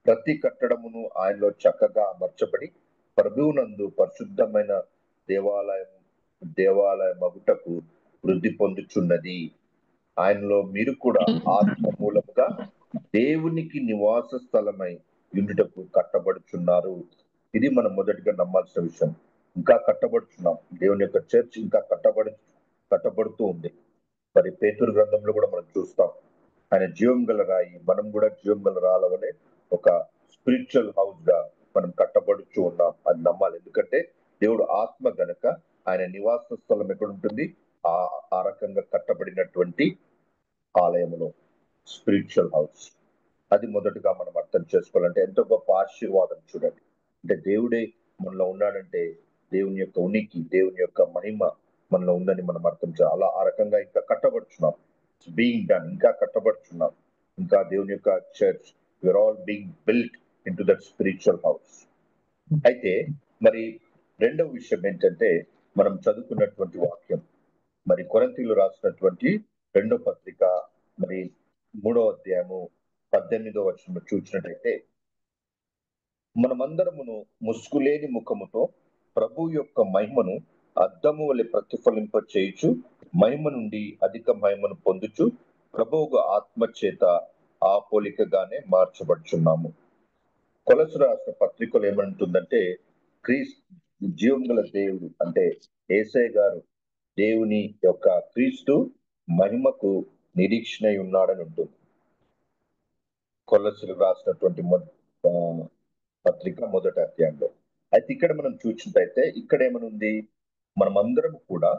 ప్రతి కట్టడమును ఆయనలో చక్కగా అమర్చబడి ప్రభువునందు పరిశుద్ధమైన దేవాలయ మగుటకు వృద్ధి పొందుచున్నది. ఆయనలో మీరు కూడా ఆత్మ మూలముగా దేవునికి నివాస స్థలమై ఉండుటకు కట్టబడుచున్నారు. ఇది మనం మొదటిగా నమ్మాల్సిన విషయం. ఇంకా కట్టబడుచున్నాం. దేవుని యొక్క చర్చ్ ఇంకా కట్టబడుతూ ఉంది. మరి పేతురు గ్రంథంలో కూడా మనం చూస్తాం, ఆయన జీవం గల రాయి, మనం కూడా జీవం గల రాళ్ళ వలె ఒక స్పిరిచువల్ హౌస్ గా మనం కట్టబడుచు ఉన్నాం. అది నమ్మాలి. ఎందుకంటే దేవుడు ఆత్మ గనక ఆయన నివాస స్థలం ఎక్కడ ఉంటుంది? ఆ రకంగా కట్టబడినటువంటి ఆలయంలో, స్పిరిచువల్ హౌస్. అది మొదటగా మనం అర్థం చేసుకోవాలంటే ఎంతో గొప్ప ఆశీర్వాదం. చూడండి, అంటే దేవుడే మనలో ఉన్నాడంటే దేవుని యొక్క ఉనికి, దేవుని యొక్క మహిమ మనలో ఉందని మనం అర్థం చేయాలి. అలా ఆ రకంగా ఇంకా కట్టబడుచున్నాం. బీయింగ్ డన్, ఇంకా కట్టబడుచున్నాం. ఇంకా దేవుని యొక్క church, we are all being built into that spiritual house. అయితే మరి రెండవ విషయం ఏంటంటే, మనం చదువుకున్నటువంటి వాక్యం మరి కొరింథీయులకు రాసినటువంటి 2వ పత్రిక మరి 3వ అధ్యాయము 18వ వచనం చూసినట్టయితే, మనమందరమును ముసుగులేని ముఖముతో ప్రభు యొక్క మహిమను అద్దము వలె ప్రతిఫలింప చేయుచు మహిమ నుండి అధిక మహిమను పొందుచు ప్రభువుకు ఆత్మ చేత ఆ పోలికగానే మార్చబడుచున్నాము. కొలసు రాసిన పత్రికలు ఏమంటుందంటే, జీవం గల దేవుడు అంటే యేసయ్య గారు దేవుని యొక్క క్రీస్తు మహిమకు నిరీక్షణ ఉన్నాడని ఉంటుంది. కొలస్సులకు రాసినటువంటి పత్రిక 1వ అధ్యాయంలో. అయితే ఇక్కడ మనం చూసినట్టయితే ఇక్కడ ఏమనుంది? మనమందరం కూడా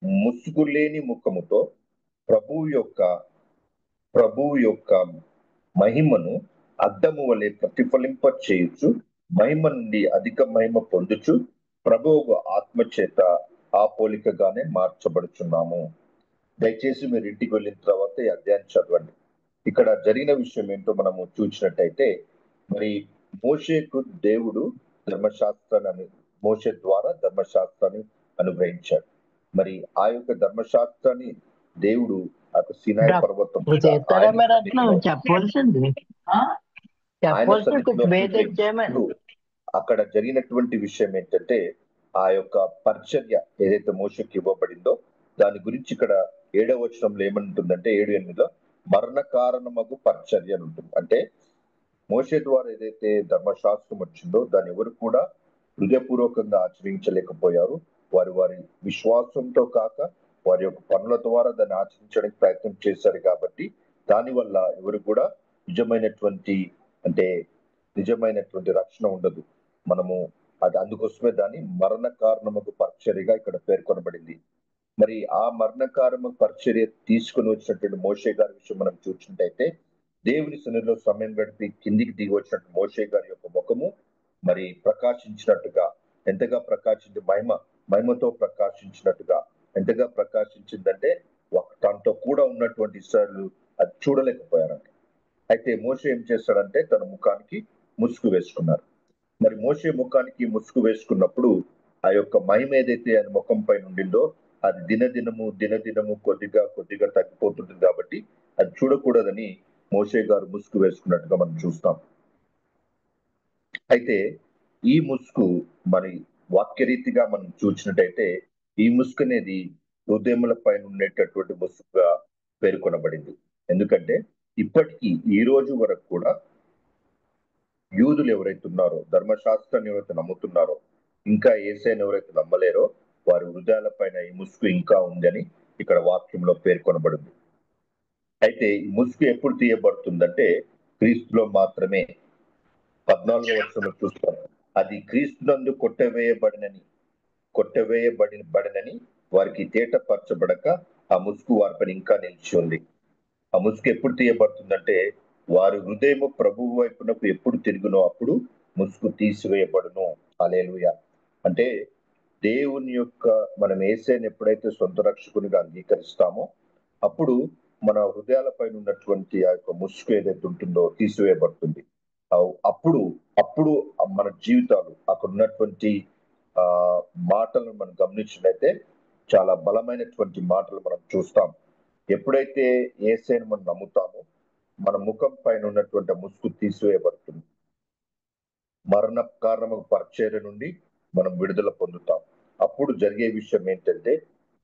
ముసుగు లేని ముఖముతో ప్రభువు యొక్క మహిమను అద్దము వలె ప్రతిఫలింప చేయుచు మహిమ నుండి అధిక మహిమ పొందుచు ప్రభువు ఆత్మ చేత ఆ పోలికగానే మార్చబడుచున్నాము. దయచేసి మీరు ఇంటికి వెళ్ళిన తర్వాత ఈ అధ్యాయం చదవండి. ఇక్కడ జరిగిన విషయం ఏంటో మనము చూసినట్టయితే, మరి మోషేకు దేవుడు మోషే ద్వారా ధర్మశాస్త్రాన్ని అనుగ్రహించాడు. మరి ఆ యొక్క ధర్మశాస్త్రాన్ని దేవుడు అటు సినాయి పర్వతం అక్కడ జరిగినటువంటి విషయం ఏంటంటే, ఆ యొక్క పరిచర్య ఏదైతే మోషేకి ఇవ్వబడిందో దాని గురించి ఇక్కడ 7వ వచనంలో ఏమంటుందంటే, 7:8లో మరణ కారణమగు పరిచర్య అని ఉంటుంది. అంటే మోషే ద్వారా ఏదైతే ధర్మశాస్త్రం వచ్చిందో దాన్ని ఎవరు కూడా హృదయపూర్వకంగా ఆచరించలేకపోయారు. వారి విశ్వాసంతో కాక వారి యొక్క పనుల ద్వారా దాన్ని ఆచరించడానికి ప్రయత్నం చేశారు. కాబట్టి దానివల్ల ఎవరు కూడా నిజమైనటువంటి రక్షణ ఉండదు. మనము అందుకోసమే దాన్ని మరణ కారణముకు పరిచర్యగా ఇక్కడ పేర్కొనబడింది. మరి ఆ మరణకారమ పరిచర్య తీసుకుని వచ్చినటువంటి మోషే గారి విషయం మనం చూసినట్టయితే, దేవుని సన్నిధిలో సమయం గడిపి కిందికి దిగి వచ్చినట్టు మోషే గారి యొక్క ముఖము మరి ప్రకాశించినట్టుగా, ఎంతగా ప్రకాశించి మహిమతో ప్రకాశించినట్టుగా ఎంతగా ప్రకాశించిందంటే తనతో కూడా ఉన్నటువంటి ఇశ్రాయేలు అది చూడలేకపోయారంట. అయితే మోషే ఏం చేస్తాడంటే తన ముఖానికి ముసుగు వేసుకున్నారు. మరి మోషే ముఖానికి ముసుగు వేసుకున్నప్పుడు ఆ యొక్క మహిమ ఏదైతే ఆయన ముఖం పైన ఉండిందో అది దినదినము కొద్దిగా తగ్గిపోతుంటుంది. కాబట్టి అది చూడకూడదని మోషే గారు ముసుగు వేసుకున్నట్టుగా మనం చూస్తాం. అయితే ఈ ముసుగు మరి వాక్యరీతిగా మనం చూసినట్టయితే ఈ ముసుగు అనేది హృదయముల పైన ఉండేటటువంటి ముసుగుగా పేర్కొనబడింది. ఎందుకంటే ఇప్పటికీ ఈ రోజు వరకు కూడా యూదులు ఎవరైతే ఉన్నారో, ధర్మశాస్త్రాన్ని ఎవరైతే నమ్ముతున్నారో, ఇంకా యేసయ్యను ఎవరైతే నమ్మలేరో వారి హృదయాల పైన ఈ ముసుగు ఇంకా ఉందని ఇక్కడ వాక్యంలో పేర్కొనబడింది. అయితే ఈ ముసుగు ఎప్పుడు తీయబడుతుందంటే క్రీస్తులో మాత్రమే. 14వ వచనంలో చూస్తాం, అది క్రీస్తునందు కొట్టవేయబడినని వారికి తేటపరచబడక ఆ ముసుగు వారిపైన ఇంకా నిలిచి ఉంది. ఆ ముసుగు ఎప్పుడు తీయబడుతుందంటే వారి హృదయము ప్రభువు వైపునకు ఎప్పుడు తిరుగునో అప్పుడు ముసుగు తీసివేయబడును. హల్లెలూయా. అంటే దేవుని యొక్క మనం యేసయ్యను ఎప్పుడైతే సొంత రక్షకునిగా అంగీకరిస్తామో అప్పుడు మన హృదయాల పైన ఉన్నటువంటి ఆ యొక్క ముసుగు ఏదైతే ఉంటుందో తీసివేయబడుతుంది. అప్పుడు మన జీవితాలు అక్కడ ఉన్నటువంటి మాటలను మనం గమనించినట్లయితే చాలా బలమైనటువంటి మాటలు మనం చూస్తాం. ఎప్పుడైతే యేసయ్యను మనం నమ్ముతామో మన ముఖం పైన ఉన్నటువంటి ముసుగు తీసివేయబడుతుంది. మరణ కారణము పరిచర్య నుండి మనం విడుదల పొందుతాం. అప్పుడు జరిగే విషయం ఏంటంటే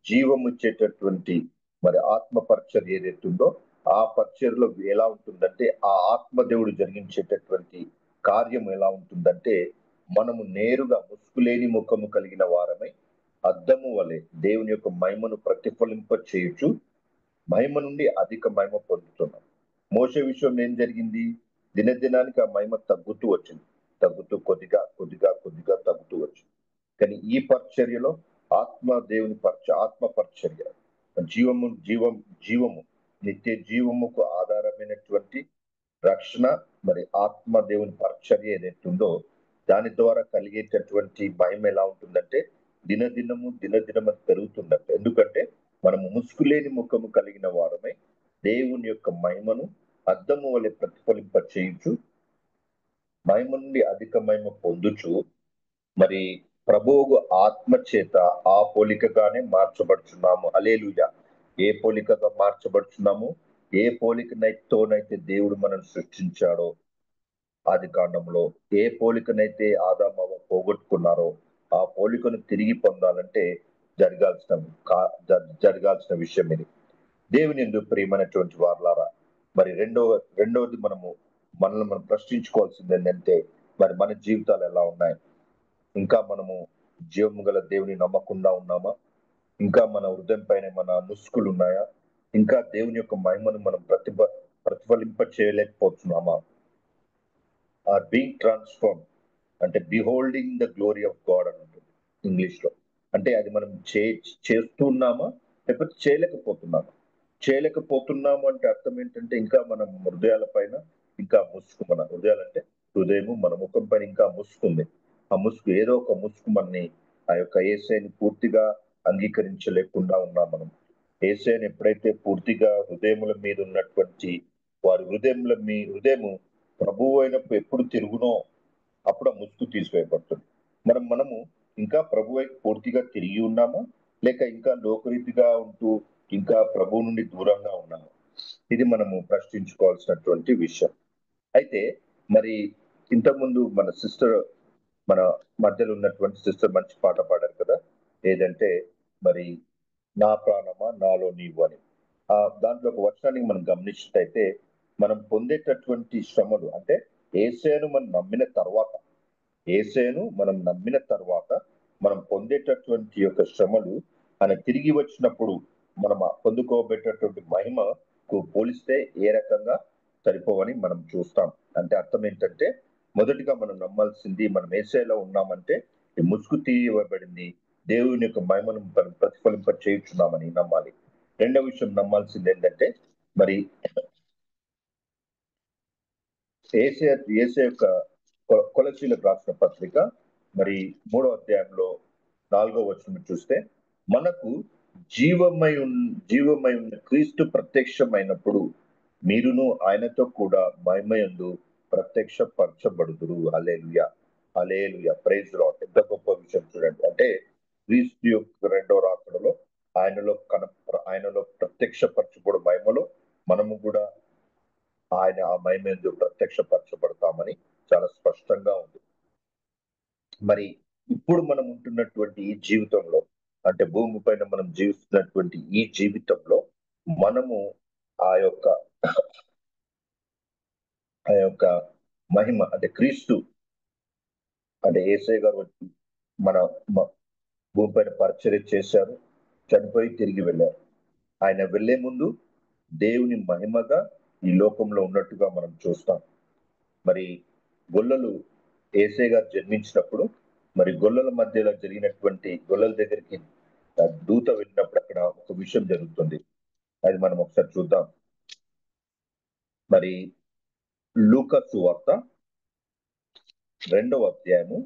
జీవము ఇచ్చేటటువంటి మరి ఆత్మ పరిచర్య ఏదైతే ఉందో ఆ పరిచర్యలో ఎలా ఉంటుందంటే ఆ ఆత్మదేవుడు జరిగించేటటువంటి కార్యం ఎలా ఉంటుందంటే మనము నేరుగా ముసుగులేని ముఖము కలిగిన వారమై అద్దము వలె దేవుని యొక్క మహిమను ప్రతిఫలింప చేయొచ్చు, మహిమ నుండి అధిక మహిమ పొందుతున్నాం. మోషే విషయం ఏం జరిగింది? దినదినానికి ఆ మహిమ తగ్గుతూ వచ్చింది, కొద్దిగా తగ్గుతూ వచ్చింది. కానీ ఈ పరిచర్యలో ఆత్మ పరిచర్య జీవము నిత్య జీవముకు ఆధారమైనటువంటి రక్షణ మరి ఆత్మ దేవుని పరిచర్య ఏదైతే ఉందో దాని ద్వారా కలిగేటటువంటి భయం ఎలా ఉంటుందంటే దినదినము పెరుగుతుందంట. ఎందుకంటే మనము ముసుగులేని ముఖము కలిగిన వారమై దేవుని యొక్క మహిమను అద్దము వలె ప్రతిఫలింప చేయుచు, మహిమ నుండి అధిక మహిమ పొందుచు మరి ప్రభువు ఆత్మ చేత ఆ పోలికగానే మార్చబడుచున్నాము. హల్లెలూయా. ఏ పోలికగా మార్చబడుచున్నాము? ఏ పోలికనైతే దేవుడు మనల్ని సృష్టించాడో ఆది కాండంలో, ఏ పోలికనైతే ఆదాము అవ్వ పోగొట్టుకున్నారో ఆ పోలికను తిరిగి పొందాలంటే జరగాల్సిన విషయం ఇది. దేవుని యందు ప్రియమైనటువంటి వారలారా, మరి రెండవది మనల్ని మనం ప్రశ్నించుకోవాల్సింది ఏంటంటే మరి మన జీవితాలు ఎలా ఉన్నాయి? ఇంకా మనము జీవము గల దేవుని నమ్మకుండా ఉన్నామా? ఇంకా మన హృదయం పైన మన ముసుగులు ఉన్నాయా? ఇంకా దేవుని యొక్క మహిమను మనం ప్రతిఫలింప చేయలేకపోతున్నామా? ఆర్ బీయింగ్ ట్రాన్స్ఫార్మ్ అంటే beholding the glory of God అని ఉంటుంది ఇంగ్లీష్ లో. అంటే అది మనం చేస్తున్నామా లేకపోతే చేయలేకపోతున్నాము అంటే అర్థం ఏంటంటే ఇంకా మన హృదయాల పైన ఇంకా ముసుగు, మన హృదయాలంటే హృదయము, మన ముఖం పైన ఇంకా ముసుగుంది. ఆ ముసుగు ఏదో ఒక ముసుగు మనని ఆ యొక్క యేసయ్యని పూర్తిగా అంగీకరించలేకుండా ఉన్నాం. మనం యేసయ్యని ఎప్పుడైతే పూర్తిగా హృదయముల మీద ఉన్నటువంటి వారి హృదయము ప్రభువు అయినప్పుడు ఎప్పుడు తిరుగునో అప్పుడు ఆ ముసుగు తీసివేయబడుతుంది. మనము ఇంకా ప్రభు వైపు పూర్తిగా తిరిగి ఉన్నామా లేక ఇంకా లోకరీతిగా ఉంటూ ఇంకా ప్రభువు నుండి దూరంగా ఉన్నామా? ఇది మనము ప్రశ్నించుకోవాల్సినటువంటి విషయం. అయితే మరి ఇంతకుముందు మన మధ్యలో ఉన్నటువంటి సిస్టర్ మంచి పాట పాడారు కదా, ఏదంటే మరి నా ప్రాణమా నాలో నీవు అని. దాంట్లో ఒక వచనాన్ని మనం గమనించినట్టయితే మనం పొందేటటువంటి శ్రమలు అంటే యేసయ్యను మనం నమ్మిన తర్వాత మనం పొందేటటువంటి యొక్క శ్రమలు ఆయన తిరిగి వచ్చినప్పుడు మనం పొందుకోబెట్టేటువంటి మహిమకు పోలిస్తే ఏ రకంగా సరిపోవని మనం చూస్తాం. అంటే అర్థం ఏంటంటే మొదటిగా మనం నమ్మాల్సింది మనం యేసయ్యలో ఉన్నామంటే ఈ ముసుగు తీయబడింది, దేవుని యొక్క మహిమను ప్రతిఫలింప చేయుచున్నామని నమ్మాలి. రెండవ విషయం నమ్మాల్సింది ఏంటంటే మరి ఏసే యొక్క కొలసీలకు రాసిన పత్రిక మరి 3వ అధ్యాయంలో 4వ వచనం చూస్తే, మనకు జీవమై ఉన్న క్రీస్తు ప్రత్యక్షమైనప్పుడు మీరును ఆయనతో కూడా మహిమయందు ప్రత్యక్షపరచబడుదురు. హల్లెలూయా, హల్లెలూయా, ప్రైజ్ లార్డ్. ఎంత గొప్ప విషయం చూడండి. అంటే క్రీస్తు యొక్క రెండవ రాకడలో ఆయనలో ప్రత్యక్షపరచబడు మహిమలో మనము కూడా ఆయన ఆ మహిమయందు ప్రత్యక్షపరచబడతామని చాలా స్పష్టంగా ఉంది. మరి ఇప్పుడు మనం ఉంటున్నటువంటి ఈ జీవితంలో, అంటే భూమి పైన మనం జీవిస్తున్నటువంటి ఈ జీవితంలో మనము ఆ యొక్క మహిమ, అంటే క్రీస్తు, అంటే యేసయ్య గారు వచ్చి మన భూమి పైన పరిచర్య చేశారు, చనిపోయి తిరిగి వెళ్ళారు. ఆయన వెళ్లే ముందు దేవుని మహిమగా ఈ లోకంలో ఉన్నట్టుగా మనం చూస్తాం. మరి గొల్లలు యేసయ్య గారు జన్మించినప్పుడు మరి గొల్లల మధ్యలో జరిగినటువంటి, గొల్లల దగ్గరికి దూత వెళ్ళినప్పుడు అక్కడ ఒక విషయం జరుగుతుంది. అది మనం ఒకసారి చూద్దాం. మరి లూకా సువార్త 2వ అధ్యాయము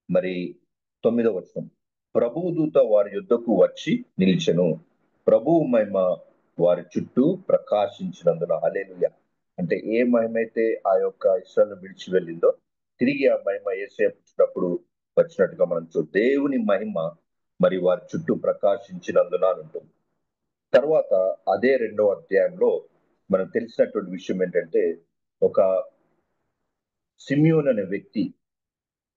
మరి 9వ వచనం. ప్రభువు దూత వారి యుద్ధకు వచ్చి నిలిచెను, ప్రభువు మహిమ వారి చుట్టూ ప్రకాశించినందున. హల్లెలూయా. అంటే ఏ మహిమ అయితే ఆ యొక్క ఇశ్రాయేలును విడిచి వెళ్ళిందో తిరిగి ఆ మహిమ యేసయ్య పుట్టినప్పుడు వచ్చినట్టుగా మనం దేవుని మహిమ మరి వారి చుట్టూ ప్రకాశించినందున అని ఉంటుంది. తర్వాత అదే 2వ అధ్యాయంలో మనకు తెలిసినటువంటి విషయం ఏంటంటే, ఒక సిమియోన్ అనే వ్యక్తి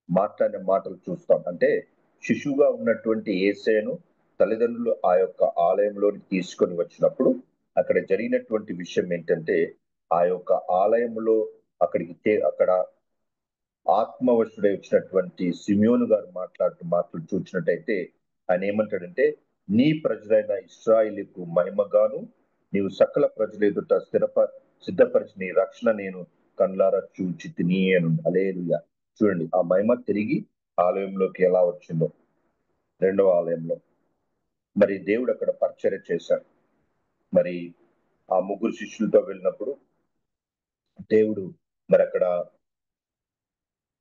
మాట్లాడిన మాటలు చూస్తాం. అంటే శిశువుగా ఉన్నటువంటి యేసయ్యను తల్లిదండ్రులు ఆ యొక్క ఆలయంలోకి తీసుకొని వచ్చినప్పుడు అక్కడ జరిగినటువంటి విషయం ఏంటంటే, ఆ యొక్క ఆలయంలో అక్కడ ఆత్మవశుడై వచ్చినటువంటి సిమియోను గారు మాటలు చూసినట్టయితే ఆయన ఏమంటాడంటే, నీ ప్రజలైన ఇశ్రాయేలుకు మహిమగాను నీవు సకల ప్రజల ఎదుట సిద్ధపరిచిన నీ రక్షణ నేను కన్లారా చూచి తిని అని. హల్లెలూయా. చూడండి ఆ మహిమ తిరిగి ఆలయంలోకి ఎలా వచ్చిందో, రెండవ ఆలయంలో మరి దేవుడు అక్కడ పరిచర్య చేశాడు. మరి ఆ ముగ్గురు శిష్యులతో వెళ్ళినప్పుడు దేవుడు మరి అక్కడ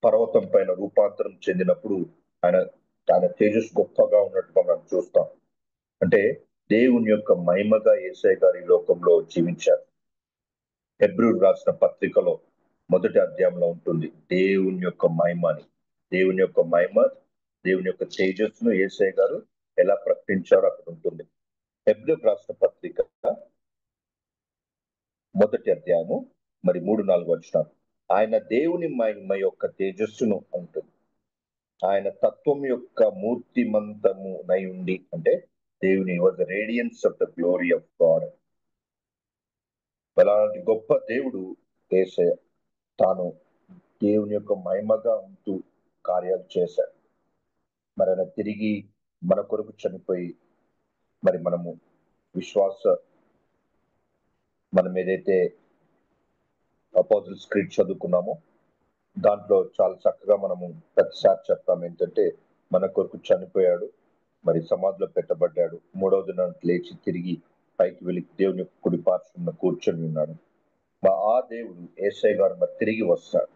పర్వతం పైన రూపాంతరం చెందినప్పుడు ఆయన తేజస్సు గొప్పగా ఉన్నట్టుగా మనం చూస్తాం. అంటే దేవుని యొక్క మహిమగా యేసయ్య గారు ఈ లోకంలో జీవించారు. హెబ్రీయులకు రాసిన పత్రికలో 1వ అధ్యాయంలో ఉంటుంది దేవుని యొక్క మహిమ అని. దేవుని యొక్క మహిమ, దేవుని యొక్క తేజస్సును యేసయ్య గారు ఎలా ప్రకటించారో అక్కడ ఉంటుంది. హెబ్రీయులకు రాసిన పత్రిక 1వ అధ్యాయము మరి 3-4 వచనాలు. ఆయన దేవుని మహిమ యొక్క తేజస్సును ఉంటుంది, ఆయన తత్వం యొక్క మూర్తిమంతము నై ఉండి, అంటే దేవుని was the radiance of the glory of God. అలాంటి గొప్ప దేవుడు యేసయ్య తాను దేవుని యొక్క మహిమగా ఉంటూ కార్యాలు చేశాడు. మరి ఆయన తిరిగి మన కొరకు చనిపోయి మరి మనం ఏదైతే అపోజిల్స్ క్రీడ్ చదువుకున్నామో దాంట్లో చాలా చక్కగా మనము ప్రతిసారి చెప్తాం ఏంటంటే, మన కొరకు చనిపోయాడు, మరి సమాధిలో పెట్టబడ్డాడు, 3వ దినాన లేచి తిరిగి పైకి వెళ్ళి దేవుని యొక్క కుడి పార్శ్వమున కూర్చొని ఉన్నాడు. ఆ దేవుడు యేసయ్య గారు మరి తిరిగి వస్తాడు,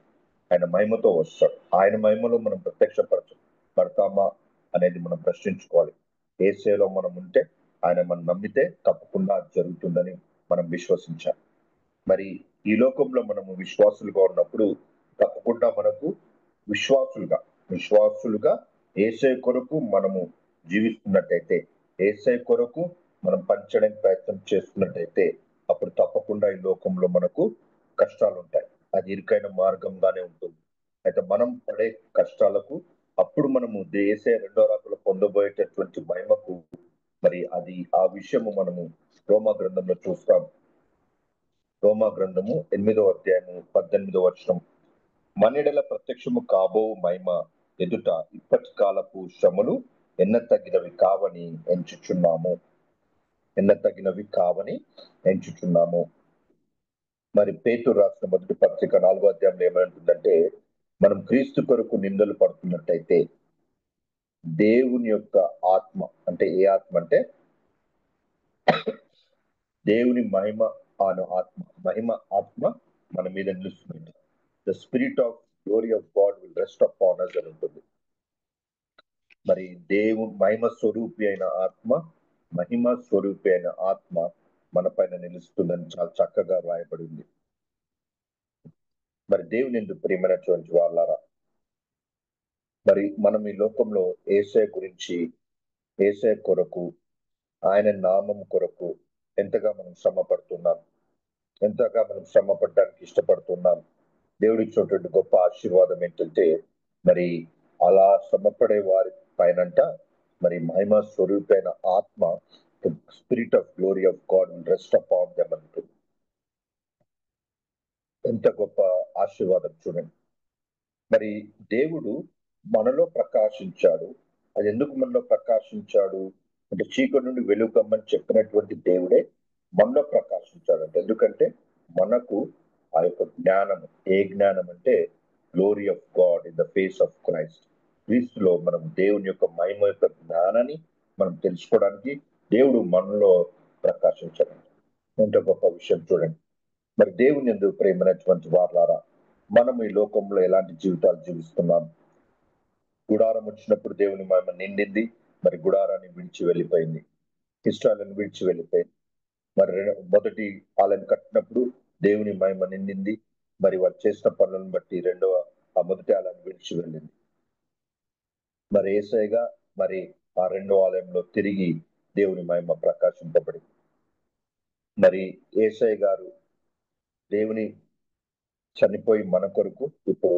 ఆయన మహిమతో వస్తాడు. ఆయన మహిమలో మనం ప్రత్యక్షపడతామా అనేది మనం ప్రశ్నించుకోవాలి. యేసయ్యలో మనం ఉంటే, ఆయన మనం నమ్మితే తప్పకుండా జరుగుతుందని మనం విశ్వసించాలి. మరి ఈ లోకంలో మనము విశ్వాసులుగా ఉన్నప్పుడు తప్పకుండా మనకు విశ్వాసులుగా యేసయ్య కొరకు మనము జీవిస్తున్నట్టయితే, యేసయ్య కొరకు మనం పనిచేయడానికి ప్రయత్నం చేస్తున్నట్టయితే అప్పుడు తప్పకుండా ఈ లోకంలో మనకు కష్టాలు ఉంటాయి. అది ఇరుకైన మార్గంగానే ఉంటుంది. అయితే మనం పడే కష్టాలకు అప్పుడు మనము యేసయ్య రెండో రాకడలో పొందబోయేటటువంటి మహిమకు మరి ఆ విషయము మనము రోమా గ్రంథంలో చూస్తాం. రోమా గ్రంథము 8వ అధ్యాయము 18వ వచనం. మనిడల ప్రత్యక్షము కాబో మహిమ ఎదుట ఇప్పటి కాలపు శ్రమలు ఎన్నతగినవి కావని ఎంచుచున్నాము. మరి పేతురు రాసిన మొదటి పత్రిక 4వ అధ్యాయంలో ఏమంటుందంటే, మనం క్రీస్తు కొరకు నిందలు పడుతున్నట్టయితే దేవుని యొక్క ఆత్మ, అంటే ఏ ఆత్మ అంటే దేవుని మహిమ ఆత్మ మన మీద నిలుస్తుంది. The spirit of glory of God will rest upon us అని ఉంటుంది. మరి మహిమ స్వరూపి అయిన ఆత్మ మన పైన నిలుస్తుందని చాలా చక్కగా రాయబడింది. మరి దేవుని ఎందుకు ప్రియమైనటువంటి వాళ్ళారా, మరి మనం ఈ లోకంలో యేసయ్య గురించి, యేసయ్య కొరకు, ఆయన నామం కొరకు ఎంతగా మనం శ్రమ పడడానికి ఇష్టపడుతున్నాం. దేవుడి ఇచ్చినటువంటి గొప్ప ఆశీర్వాదం ఏంటంటే, మరి అలా శ్రమపడే వారి పైనంట మరి మహిమ స్వరూపైన ఆత్మ, spirit of glory of God rest upon them అంటుంది. ఎంత గొప్ప ఆశీర్వాదం చూడండి. మరి దేవుడు మనలో ప్రకాశించాడు. అది ఎందుకు మనలో ప్రకాశించాడు అంటే, చీకటి నుండి వెలుగమ్మని చెప్పినటువంటి దేవుడే మనలో ప్రకాశించాడు అంటే, ఎందుకంటే మనకు ఆ యొక్క జ్ఞానం, ఏ జ్ఞానం అంటే glory of God in the face of Christ. క్రీస్తులో మనం దేవుని యొక్క మహిమ యొక్క జ్ఞానాన్ని మనం తెలుసుకోవడానికి దేవుడు మనలో ప్రకాశించాడు. ఎంత గొప్ప విషయం చూడండి. మరి దేవుని యందు ప్రేమైనటువంటి వారలారా, మనం ఈ లోకంలో ఎలాంటి జీవితాలు జీవిస్తున్నాం? గుడారం వచ్చినప్పుడు దేవుని మహిమ నిండింది, మరి గుడారాన్ని విడిచి వెళ్ళిపోయింది, ఇష్టాలను విడిచి వెళ్ళిపోయింది. మరి మొదటి ఆలయం కట్టినప్పుడు దేవుని మహిమ నిండింది, మరి వారు చేసిన పనులను బట్టి మొదటి ఆలయాన్ని విడిచి వెళ్ళింది. మరి యేసయ్యగా మరి ఆ రెండో ఆలయంలో తిరిగి దేవుని మహిమ ప్రకాశింపబడింది. మరి యేసయ్య గారు దేవుని చనిపోయి మన కొరకు ఇప్పుడు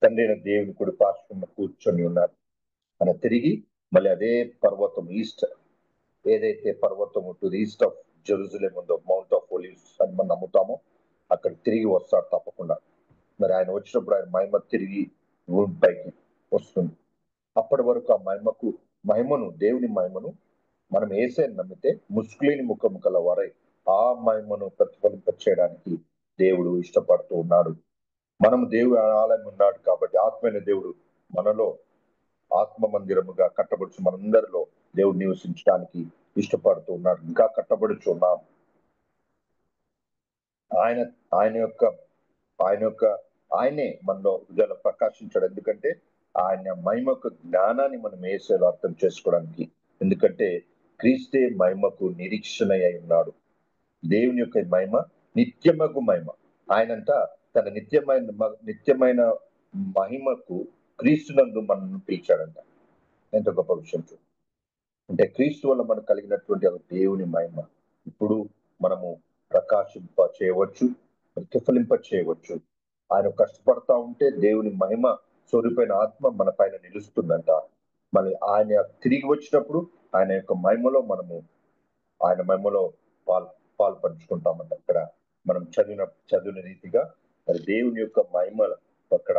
తండ్రి అయిన దేవుని కుడి పార్శ్వంలో కూర్చొని ఉన్నారు. ఆయన తిరిగి మళ్ళీ అదే పర్వతం ఏదైతే పర్వతం ఉంటుంది, ఈస్ట్ ఆఫ్ జెరూసలేం ఉందో, మౌంట్ ఆఫ్ ఒలివ్స్ అని మనం నమ్ముతామో, అక్కడ తిరిగి వస్తాడు తప్పకుండా. మరి ఆయన వచ్చినప్పుడు ఆయన మహిమ తిరిగి భూమి పైకి వస్తుంది. అప్పటి వరకు ఆ మహిమను దేవుని మహిమను మనం యేసయ్యను నమ్మితే ముసుగులేని ముఖము గల వారై ఆ మహిమను ప్రతిఫలింప చేయడానికి దేవుడు ఇష్టపడుతూ ఉన్నాడు. మనం దేవుడు ఆలయం ఉన్నాడు కాబట్టి, ఆత్మైన దేవుడు మనలో ఆత్మ మందిరముగా కట్టబడుచు మనందరిలో దేవుడు నివసించడానికి ఇష్టపడుతూ ఉన్నాడు. ఇంకా కట్టబడుచున్నాం. ఆయనే మనలో హృదయాలు ప్రకాశించాడు. ఎందుకంటే ఆయన మహిమకు జ్ఞానాన్ని మనం యేసయ్యలో అర్థం చేసుకోవడానికి. ఎందుకంటే క్రీస్తే మహిమకు నిరీక్షణ అయి ఉన్నాడు. దేవుని యొక్క మహిమ నిత్యమగు మహిమ. ఆయనంట తన నిత్యమైన మహిమకు క్రీస్తునందు మనల్ని పిలిచాడంట. ఎంత గొప్ప విషయం చూడు. అంటే క్రీస్తు వల్ల మనకు కలిగినటువంటి దేవుని మహిమ ఇప్పుడు మనము ప్రకాశింప చేయవచ్చు, ప్రతిఫలింప చేయవచ్చు. ఆయన కష్టపడతా ఉంటే దేవుని మహిమ స్వరూపైన ఆత్మ మన పైన నిలుస్తుందంట. మరి ఆయన తిరిగి వచ్చినప్పుడు ఆయన యొక్క మహిమలో ఆయన మహిమలో పాల్పంచుకుంటామంట. అక్కడ మనం చదివిన రీతిగా మరి దేవుని యొక్క మహిమ అక్కడ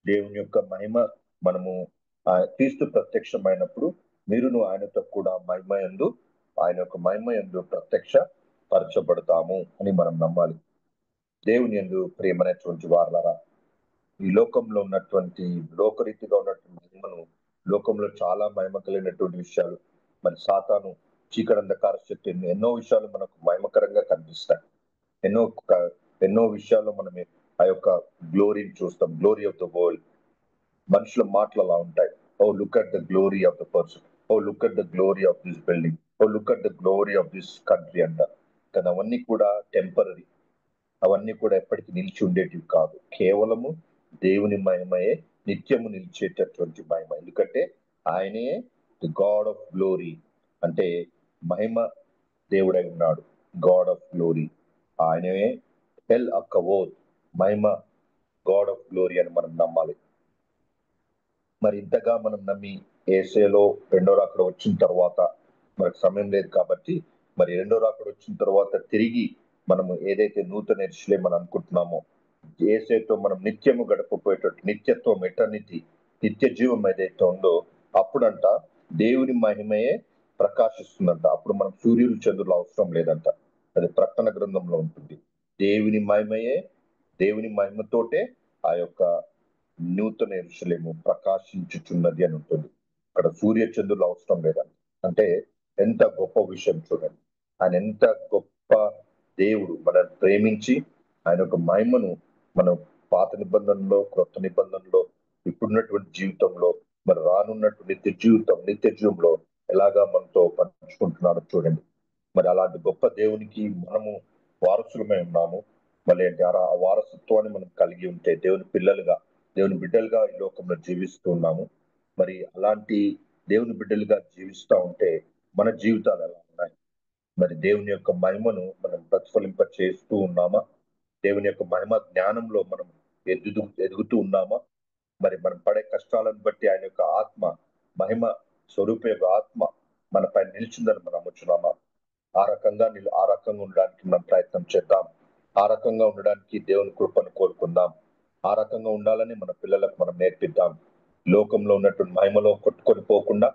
దేవుని యొక్క మహిమ మనము క్రీస్తు ప్రత్యక్షమైనప్పుడు మీరును ఆయనతో కూడా ఆయన యొక్క మహిమ యందు ప్రత్యక్ష పరచబడతాము అని మనం నమ్మాలి. దేవుని యందు ప్రియమైనటువంటి వారలారా, ఈ లోకంలో ఉన్నటువంటి లోకరీతిగా ఉన్నటువంటి మహిమను, లోకంలో చాలా మహిమ కలిగినటువంటి విషయాలు, మరి సాతాను చీకటి శక్తి ఎన్నో విషయాలు మనకు మహిమకరంగా కనిపిస్తాయి. ఎన్నో విషయాల్లో మనం ఆ యొక్క గ్లోరీని చూస్తాం. Glory of the world. మనుషుల మాటలు అలా ఉంటాయి. Oh look at the glory of the person, oh look at the glory of this building, oh look at the glory of this country అంట. కానీ అవన్నీ కూడా టెంపరరీ. అవన్నీ కూడా ఎప్పటికీ నిలిచి ఉండేటివి కాదు. కేవలము దేవుని మహిమయే నిత్యము నిలిచేటటువంటి మహిమ. ఎందుకంటే ఆయనే ది గాడ్ ఆఫ్ గ్లోరీ, అంటే మహిమ దేవుడై ఉన్నాడు. గాడ్ ఆఫ్ గ్లోరీ ఆయనే. ఎల్ అక్కవోద్, మహిమ గాడ్ ఆఫ్ గ్లోరీ అని మనం నమ్మాలి. మరి ఇంతగా మనం నమ్మి యేసయ్యలో రెండో రాకడ వచ్చిన తర్వాత, మనకు సమయం లేదు కాబట్టి, మరి రెండో రాకడ వచ్చిన తర్వాత తిరిగి మనము ఏదైతే నూతన యెరూషలేము అని అనుకుంటున్నామో, యేసయ్యతో మనం నిత్యము గడపపోయేటట్టు నిత్యత్వం, ఎటర్నిటీ, నిత్య జీవం ఏదైతే ఉందో, అప్పుడంట దేవుని మహిమయే ప్రకాశిస్తుందంట. అప్పుడు మనం సూర్యుడు చంద్రులు అవసరం లేదంట. అది ప్రకటన గ్రంథంలో ఉంటుంది. దేవుని మహిమతోటే ఆ యొక్క నూతన యెరూషలేము ప్రకాశించుచున్నది అని ఉంటుంది. అక్కడ సూర్య చంద్రులు అవసరం లేదండి. అంటే ఎంత గొప్ప విషయం చూడండి. ఆయన ఎంత గొప్ప దేవుడు, మనల్ని ప్రేమించి ఆయన యొక్క మహిమను మనం పాత నిబంధనలో, క్రొత్త నిబంధనలో, ఇప్పుడున్నటువంటి జీవితంలో, మరి రానున్నటువంటి నిత్య జీవంలో ఎలాగా మనతో పంచుకుంటున్నాడో చూడండి. మరి అలాంటి గొప్ప దేవునికి మనము వారసులమై ఉన్నాము. మళ్ళీ ఏంటి ఆ వారసత్వాన్ని మనం కలిగి ఉంటే దేవుని పిల్లలుగా, దేవుని బిడ్డలుగా ఈ లోకంలో జీవిస్తూ ఉన్నాము. మరి అలాంటి దేవుని బిడ్డలుగా జీవిస్తూ ఉంటే మన జీవితాలు ఎలా ఉన్నాయి? మరి దేవుని యొక్క మహిమను మనం ప్రతిఫలింప చేస్తూ ఉన్నామా? దేవుని యొక్క మహిమ జ్ఞానంలో మనం ఎదుగుతూ ఉన్నామా? మరి మనం పడే కష్టాలను బట్టి ఆయన యొక్క ఆత్మ, మహిమ స్వరూప యొక్క ఆత్మ మన పైన నిలిచిందని మనం నమ్ముచున్నామా? ఆ రకంగా ఉండడానికి మనం ప్రయత్నం చేద్దాం. ఆ రకంగా ఉండడానికి దేవుని కృపను కోరుకుందాం. ఆ రకంగా ఉండాలని మన పిల్లలకు మనం నేర్పిద్దాం. లోకంలో ఉన్నటువంటి మహిమలో కొట్టుకొని పోకుండా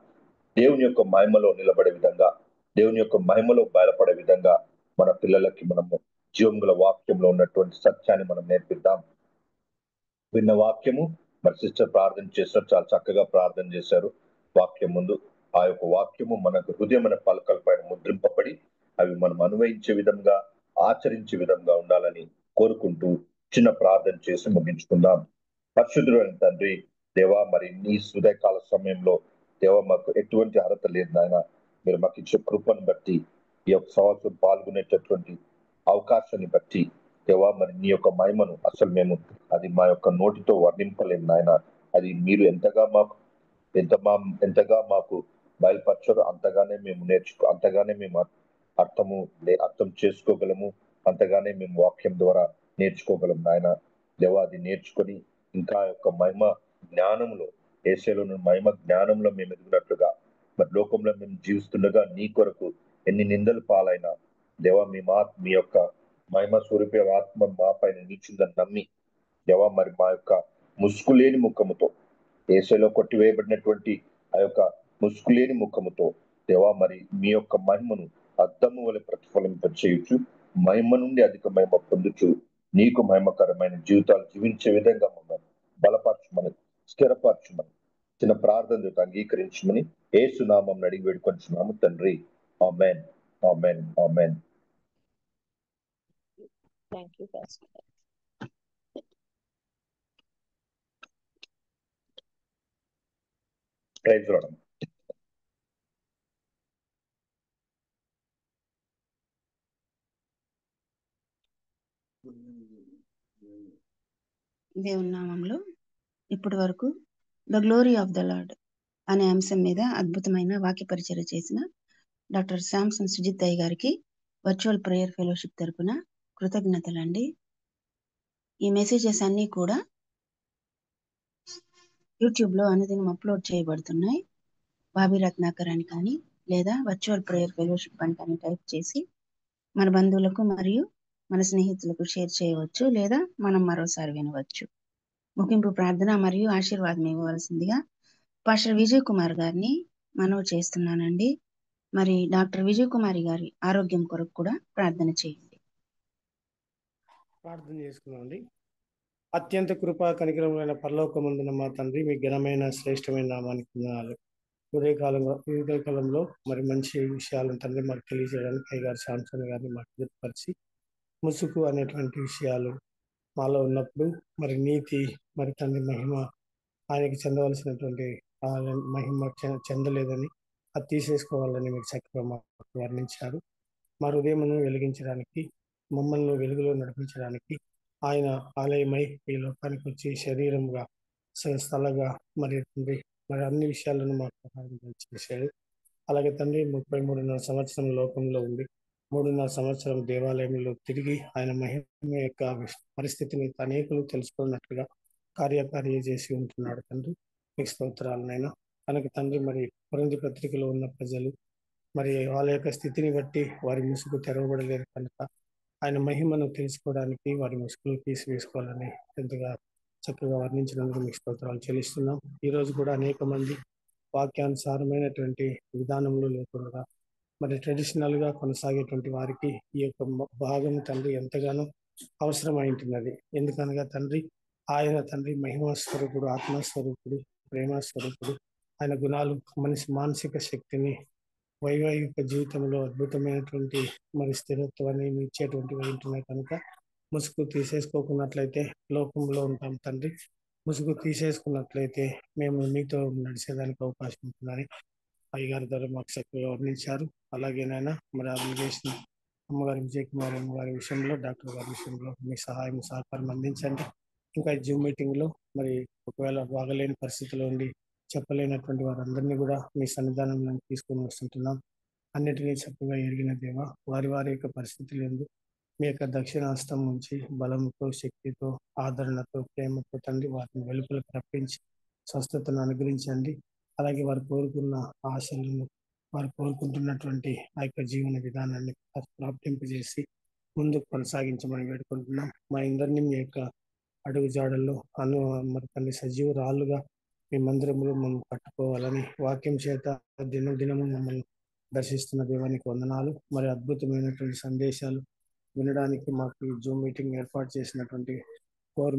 దేవుని యొక్క మహిమలో నిలబడే విధంగా, దేవుని యొక్క మహిమలో బయలుపడే విధంగా మన పిల్లలకి మనము జీవం గల వాక్యంలో ఉన్నటువంటి సత్యాన్ని మనం నేర్పిద్దాం. విన్న వాక్యము మరి సిస్టర్ ప్రార్థన చేశారు, చాలా చక్కగా ప్రార్థన చేశారు. వాక్యం ముందు ఆ యొక్క వాక్యము మనకు హృదయమైన పలకల పైన ముద్రింపబడి అవి మనం అన్వయించే విధంగా, ఆచరించే విధంగా ఉండాలని కోరుకుంటూ చిన్న ప్రార్థన చేసి ముగించుకుందాం. పరిశుద్ధుడైన తండ్రి, దేవా, మరి నీ ఉదయకాల సమయంలో దేవా మాకు ఎటువంటి అర్హత లేదు నాయన. మీరు మాకు ఇచ్చే కృపను బట్టి, ఈ యొక్క సంవత్సరం పాల్గొనేటటువంటి అవకాశాన్ని బట్టి దేవా, మరి నీ యొక్క మహిమను అసలు మేము అది మా యొక్క నోటితో వర్ణింపలేము నాయన. అది మీరు ఎంతగా మాకు బయలుపరచారో అంతగానే మేము అర్థం చేసుకోగలము. అంతగానే మేము వాక్యం ద్వారా నేర్చుకోగలం నాయన. దేవా, అది నేర్చుకొని ఇంకా యొక్క మహిమ జ్ఞానంలో, ఏసేలోని మహిమ జ్ఞానంలో మేము ఎదిగినట్లుగా, మరి లోకంలో మేము జీవిస్తుండగా నీ కొరకు ఎన్ని నిందలు పాలైనా దేవా, మీ యొక్క మహిమ స్వరూప ఆత్మ మా పైన నిలిచిందని నమ్మి దేవా, మరి మా యొక్క ముసుగులేని ముఖముతో, ఏసైలో కొట్టివేయబడినటువంటి ఆ యొక్క ముసుగులేని ముఖముతో దేవా, మరి మీ యొక్క మహిమను అద్దము వలె ప్రతిఫలింప చేయొచ్చు, మహిమ నుండి అధిక మహిమ పొందుచు నీకు మహిమకరమైన జీవితాలు జీవించే విధంగా మమ్మల్ని బలపరచుమని, స్థిరపరచుమని చిన్న ప్రార్థనతో అంగీకరించమని యేసు నామం అడిగి వేడుకొంచున్నాము తండ్రి. ఆమేన్, ఆమేన్, amen. Thank you pastor. Praise lord. దేవుని నామంలో ఇప్పటి వరకు the glory of the lord అనే అంశం మీద అద్భుతమైన వాక్య పరిచర్య చేసిన డాక్టర్ శాంసన్ సుజిత్ అయ్య గారికి వర్చువల్ ప్రేయర్ ఫెలోషిప్ తరపున కృతజ్ఞతలండి. ఈ మెసేజెస్ అన్నీ కూడా యూట్యూబ్లో అనుదినం అప్లోడ్ చేయబడుతున్నాయి. బాబీ రత్నాకర్ అని కానీ లేదా వర్చువల్ ప్రేయర్ ఫెలోషిప్ అని కానీ టైప్ చేసి మన బంధువులకు మరియు మన స్నేహితులకు షేర్ చేయవచ్చు, లేదా మనం మరోసారి వినవచ్చు. ముగింపు ప్రార్థన మరియు ఆశీర్వాదం ఇవ్వవలసిందిగా పాస్టర్ విజయ్ కుమార్ గారిని మనవి చేస్తున్నానండి. మరి డాక్టర్ విజయ్ కుమారి గారి ఆరోగ్యం కొరకు కూడా ప్రార్థన చేయండి. ప్రార్థన చేసుకున్నామండి. అత్యంత కృపా కనికరమైన పరలోకమందున మా తండ్రి, మీ ఘనమైన శ్రేష్టమైన నామానికి వందనాలు. ఉదయకాలంలో మరి మంచి విషయాలను తండ్రి మాకు తెలియజేయడానికి అయ్యగారు శాంసన్ గారిని మాకు గుర్తుపరిచి ముసుగు అనేటువంటి విషయాలు మాలో ఉన్నప్పుడు మరి నీతి, మరి తండ్రి మహిమ ఆయనకి చెందవలసినటువంటి మహిమ చెందలేదని అది తీసేసుకోవాలని మీరు చక్కగా మాకు వర్ణించారు. మా హృదయమును వెలిగించడానికి, మమ్మల్ని వెలుగులో నడిపించడానికి ఆయన ఆలయమై ఈ లోకానికి వచ్చి శరీరంగా, స్థలగా మరి అన్ని విషయాలను మాకు సహాయం చేశాడు. అలాగే తండ్రి 33.5 సంవత్సరం లోకంలో ఉండి 3.5 సంవత్సరం దేవాలయంలో తిరిగి ఆయన మహిమ యొక్క పరిస్థితిని అనేకులు తెలుసుకున్నట్లుగా కార్యకార్య చేసి ఉంటున్నాడు తండ్రి. మీకు స్తోత్రాలనైనా. కనుక తండ్రి, మరి కొరింథీ పత్రికలో ఉన్న ప్రజలు మరి వాళ్ళ యొక్క స్థితిని బట్టి వారి ముసుగు తెరవబడలేదు కనుక ఆయన మహిమను తెలుసుకోవడానికి వారి ముసుగులు తీసివేసుకోవాలని ఎంతగా చక్కగా వర్ణించినందుకు మీకు స్తోత్రాలు చెల్లిస్తున్నాం. ఈరోజు కూడా అనేక మంది వాక్యానుసారమైనటువంటి విధానంలో లేకుండా మరి ట్రెడిషనల్ గా కొనసాగేటువంటి వారికి ఈ యొక్క భాగం తండ్రి ఎంతగానో అవసరమై ఉంటున్నది. ఎందుకనగా తండ్రి, ఆయన తండ్రి మహిమా స్వరూపుడు, ఆత్మస్వరూపుడు, ప్రేమ స్వరూపుడు. ఆయన గుణాలు మనిషి మానసిక శక్తిని వైవాహిక జీవితంలో అద్భుతమైనటువంటి మరి స్థిరత్వాన్ని ఇచ్చేటువంటివి ఉంటున్నాయి కనుక ముసుగు తీసేసుకోకున్నట్లయితే లోకంలో ఉంటాం తండ్రి. ముసుగు తీసేసుకున్నట్లయితే మేము మీతో నడిచేదానికి అవకాశం ఉంటుందని అయ్యగారి ద్వారా మాకు చక్కగా వర్ణించారు. అలాగేనైనా మరి అప్లికేషన్ అమ్మగారి విజయ్ కుమార్ అమ్మగారి విషయంలో, డాక్టర్ గారి విషయంలో మీ సహాయం సహకారం అందించండి. ఇంకా జూమ్ మీటింగ్లో మరి ఒకవేళ బాగలేని పరిస్థితిలో ఉండి చెప్పలేనటువంటి వారందరినీ కూడా మీ సన్నిధానంలో తీసుకొని వస్తుంటున్నాం. అన్నిటినీ చక్కగా ఎరిగిన దేవ, వారి వారి యొక్క పరిస్థితులు ఎందు మీ యొక్క దక్షిణాస్తం నుంచి బలంతో, శక్తితో, ఆదరణతో, ప్రేమతో తండ్రి వారిని వెలుపలకు రప్పించి స్వస్థతను అనుగ్రహించండి. అలాగే వారు కోరుకున్న ఆశలను, వారు కోరుకుంటున్నటువంటి ఆ యొక్క జీవన విధానాన్ని ప్రాప్తింపజేసి ముందుకు కొనసాగించమని వేడుకుంటున్నాం. మా అందరినీ మీ యొక్క అడుగు జాడల్లో మరి తల్లి సజీవ రాళ్ళుగా మీ మందిరంలో మనం పట్టుకోవాలని వాక్యం చేత దినదినము మమ్మల్ని దర్శిస్తున్న దేవానికి వందనాలు. మరి అద్భుతమైనటువంటి సందేశాలు వినడానికి మాకు ఈ జూమ్ మీటింగ్ ఏర్పాటు చేసినటువంటి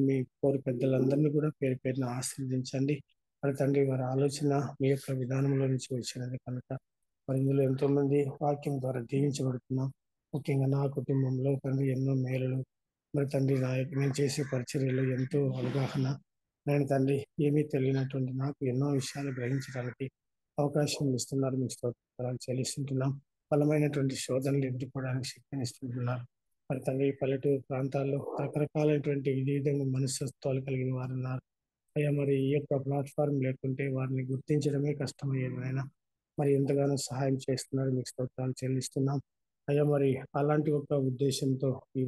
మీ కోరు పెద్దలందరినీ కూడా పేరు పేరున ఆశీర్వదించండి. మరి తండ్రి వారి ఆలోచన మీ యొక్క విధానంలో నుంచి వచ్చినది కనుక మరి ఇందులో ఎంతో మంది వాక్యం ద్వారా దీవించబడుతున్నాం. ముఖ్యంగా నా కుటుంబంలో తండ్రి ఎన్నో మేలులు, మరి తండ్రి నేను చేసే పరిచర్యలు ఎంతో అవగాహన, నేను తండ్రి ఏమీ తెలియనటువంటి నాకు ఎన్నో విషయాలు గ్రహించడానికి అవకాశం ఇస్తున్నారు. మీ స్తోత్రాలు చెల్లిస్తుంటున్నాం. బలమైనటువంటి శోధనలు ఎదుర్కోవడానికి శక్తినిస్తుంటున్నారు. మరి తండ్రి పల్లెటూరు ప్రాంతాల్లో రకరకాలైనటువంటి ఈ విధంగా మనస్తత్వాలు కలిగిన వారు ఉన్నారు అయ్యా. మరి ఈ యొక్క ప్లాట్ఫామ్ లేకుంటే వారిని గుర్తించడమే కష్టమయ్యేది అయినా మరి ఎంతగానో సహాయం చేస్తున్నారు. మీకు స్తోత్రాలు చెల్లిస్తున్నాం అయ్యా. మరి అలాంటి ఒక ఉద్దేశంతో ఈ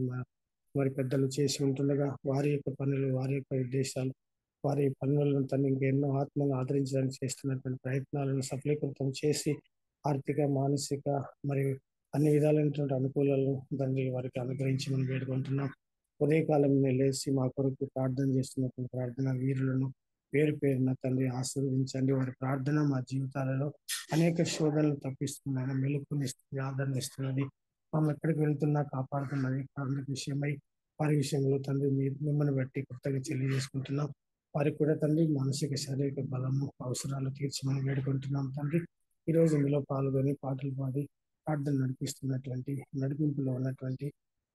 మరి పెద్దలు చేసి ఉంటుండగా వారి యొక్క పనులు, వారి యొక్క ఉద్దేశాలు, వారి పనులను తను ఇంకెన్నో ఆత్మను ఆదరించడానికి చేస్తున్నటువంటి ప్రయత్నాలను సఫలీకృతం చేసి ఆర్థిక, మానసిక మరియు అన్ని విధాలైనటువంటి అనుకూలాలను తండ్రి వారికి అనుగ్రహించి మనం వేడుకుంటున్నాం. ఉదయకాలం లేచి మా కొరకు ప్రార్థన చేస్తున్నటువంటి ప్రార్థన వీరులను పేరు పేరున తండ్రి ఆశీర్వదించండి. వారి ప్రార్థన మా జీవితాలలో అనేక శోధనలు తప్పిస్తున్నాయి, మెలుకునిస్తుంది, ఆదరణ ఇస్తున్నది. మనం ఎక్కడికి వెళ్తున్నా కాపాడుతున్నది. అందుకు విషయమై వారి విషయంలో తండ్రి మిమ్మల్ని బట్టి కొత్తగా తెలియజేసుకుంటున్నాం. వారికి కూడా తండ్రి మానసిక, శారీరక బలము అవసరాలు తీర్చమని వేడుకుంటున్నాం తండ్రి. ఈరోజు ఇందులో పాల్గొని పాటలు పాడి ప్రార్థన నడిపిస్తున్నటువంటి నడిపింపులో ఉన్నటువంటి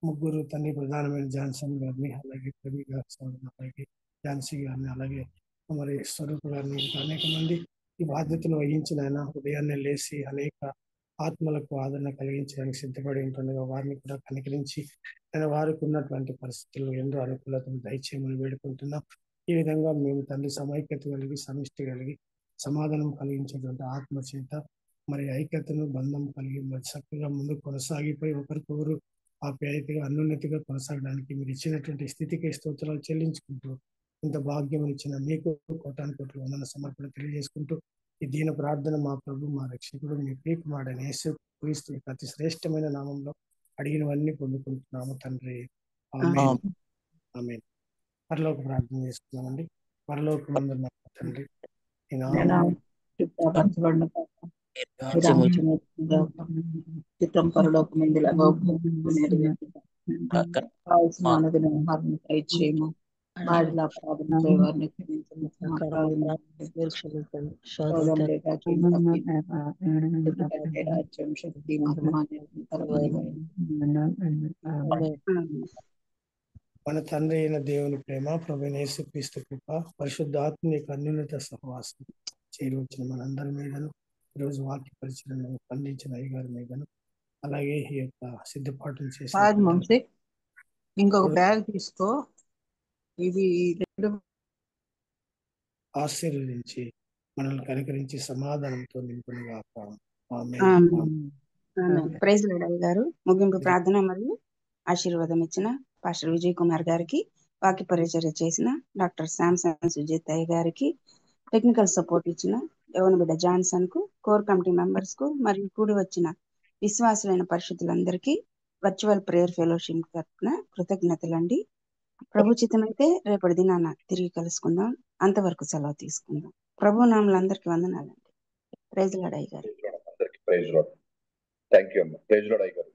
ముగ్గురు తండ్రి ప్రధానమైన జాన్సన్ గారిని, అలాగే ప్రవీ గారు, అలాగే ఝాన్సీ గారిని, అలాగే మరి స్వరూప్ గారిని, ఇంకా అనేక మంది ఈ బాధ్యతను వహించిన ఆయన ఉదయాన్నే లేచి అనేక ఆత్మలకు ఆదరణ కలిగించడానికి సిద్ధపడి ఉంటుండగా వారిని కూడా కనికరించి వారికి ఉన్నటువంటి పరిస్థితుల్లో ఎంతో అనుకూలతను దయచేయమని వేడుకుంటున్నాం. ఈ విధంగా మేము తండ్రి సమైక్యత కలిగి, సమిష్టి కలిగి, సమాధానం కలిగించేటువంటి ఆత్మ చేత మరి ఐక్యతను, బంధం కలిగి మరి చక్కగా ముందుకు కొనసాగిపోయి ఒకరికొకరు ఆప్యాయతగా, అన్యోన్యతగా కొనసాగడానికి మీరు ఇచ్చినటువంటి స్థితికి స్తోత్రాలు చెల్లించుకుంటూ ఇంత భాగ్యం ఇచ్చిన మీకు కోటాను కోట్లు వందన సమర్పణ తెలియజేసుకుంటూ ఈ దీన ప్రార్థన మా ప్రభు, మా రక్షకుడు, మీ ప్రియకుమారుడైన యేసు క్రీస్తు అతి శ్రేష్టమైన నామంలో అడిగినవన్నీ పొందుకుంటున్నాము తండ్రి. ఆమేన్. ఆమేన్. పరలోక ప్రార్థన చేసుకున్నామండి. పరలోకమందున్న మా తండ్రి, ఈ నామం చిత్తం పరలోకమందులగా కావాల్సిన అనుదిన చేయము. వారిలో ప్రార్థన వారిని రాజ్యం, శక్తి, మన తండ్రి అయిన దేవుని ప్రేమ, ప్రభువైన యేసుక్రీస్తు కృప, పరిశుద్ధాత్మ యొక్క అన్యోన్యత సహవాసం చేరి వచ్చిన మనందరి మీదను, ఈరోజు వాక్య పరిచయను ఖండించిన అయ్యగారి మీదను, అలాగే ఈ యొక్క సిద్ధపాటు చేసి ఇంకొక బ్యాగ్ తీసుకో, ఇవి ఆశీర్వదించి మనల్ని కనికరించి సమాధానంతో నింపునుగాక. ప్రైజ్ లార్డ్ గారు. ముగింపు ప్రార్థన మరియు ఆశీర్వాదం ఇచ్చిన పాస్టర్ విజయ్ కుమార్ గారికి, వాక్య పరిచర్య చేసిన డాక్టర్ శాంసన్ సుజిత్ అయ్య గారికి, టెక్నికల్ సపోర్ట్ ఇచ్చిన యవన బిడ్డ జాన్సన్ కు, కోర్ కమిటీ మెంబర్స్ కు మరియు కూడి వచ్చిన విశ్వాసులైన పరిశుద్ధులందరికీ వర్చువల్ ప్రేయర్ ఫెలోషిప్ తరపున కృతజ్ఞతలండి. ప్రభు చిత్తమైతే రేపటి దినాన తిరిగి కలుసుకుందాం. అంతవరకు సెలవు తీసుకుందాం. ప్రభు నామలందరికీ వందనాలండి. ప్రైజ్ లార్డ్ అయ్య గారు. Praise lord. థ్యాంక్ యూ అమ్మ. ప్రైజ్ లార్డ్ అయ్య గారు.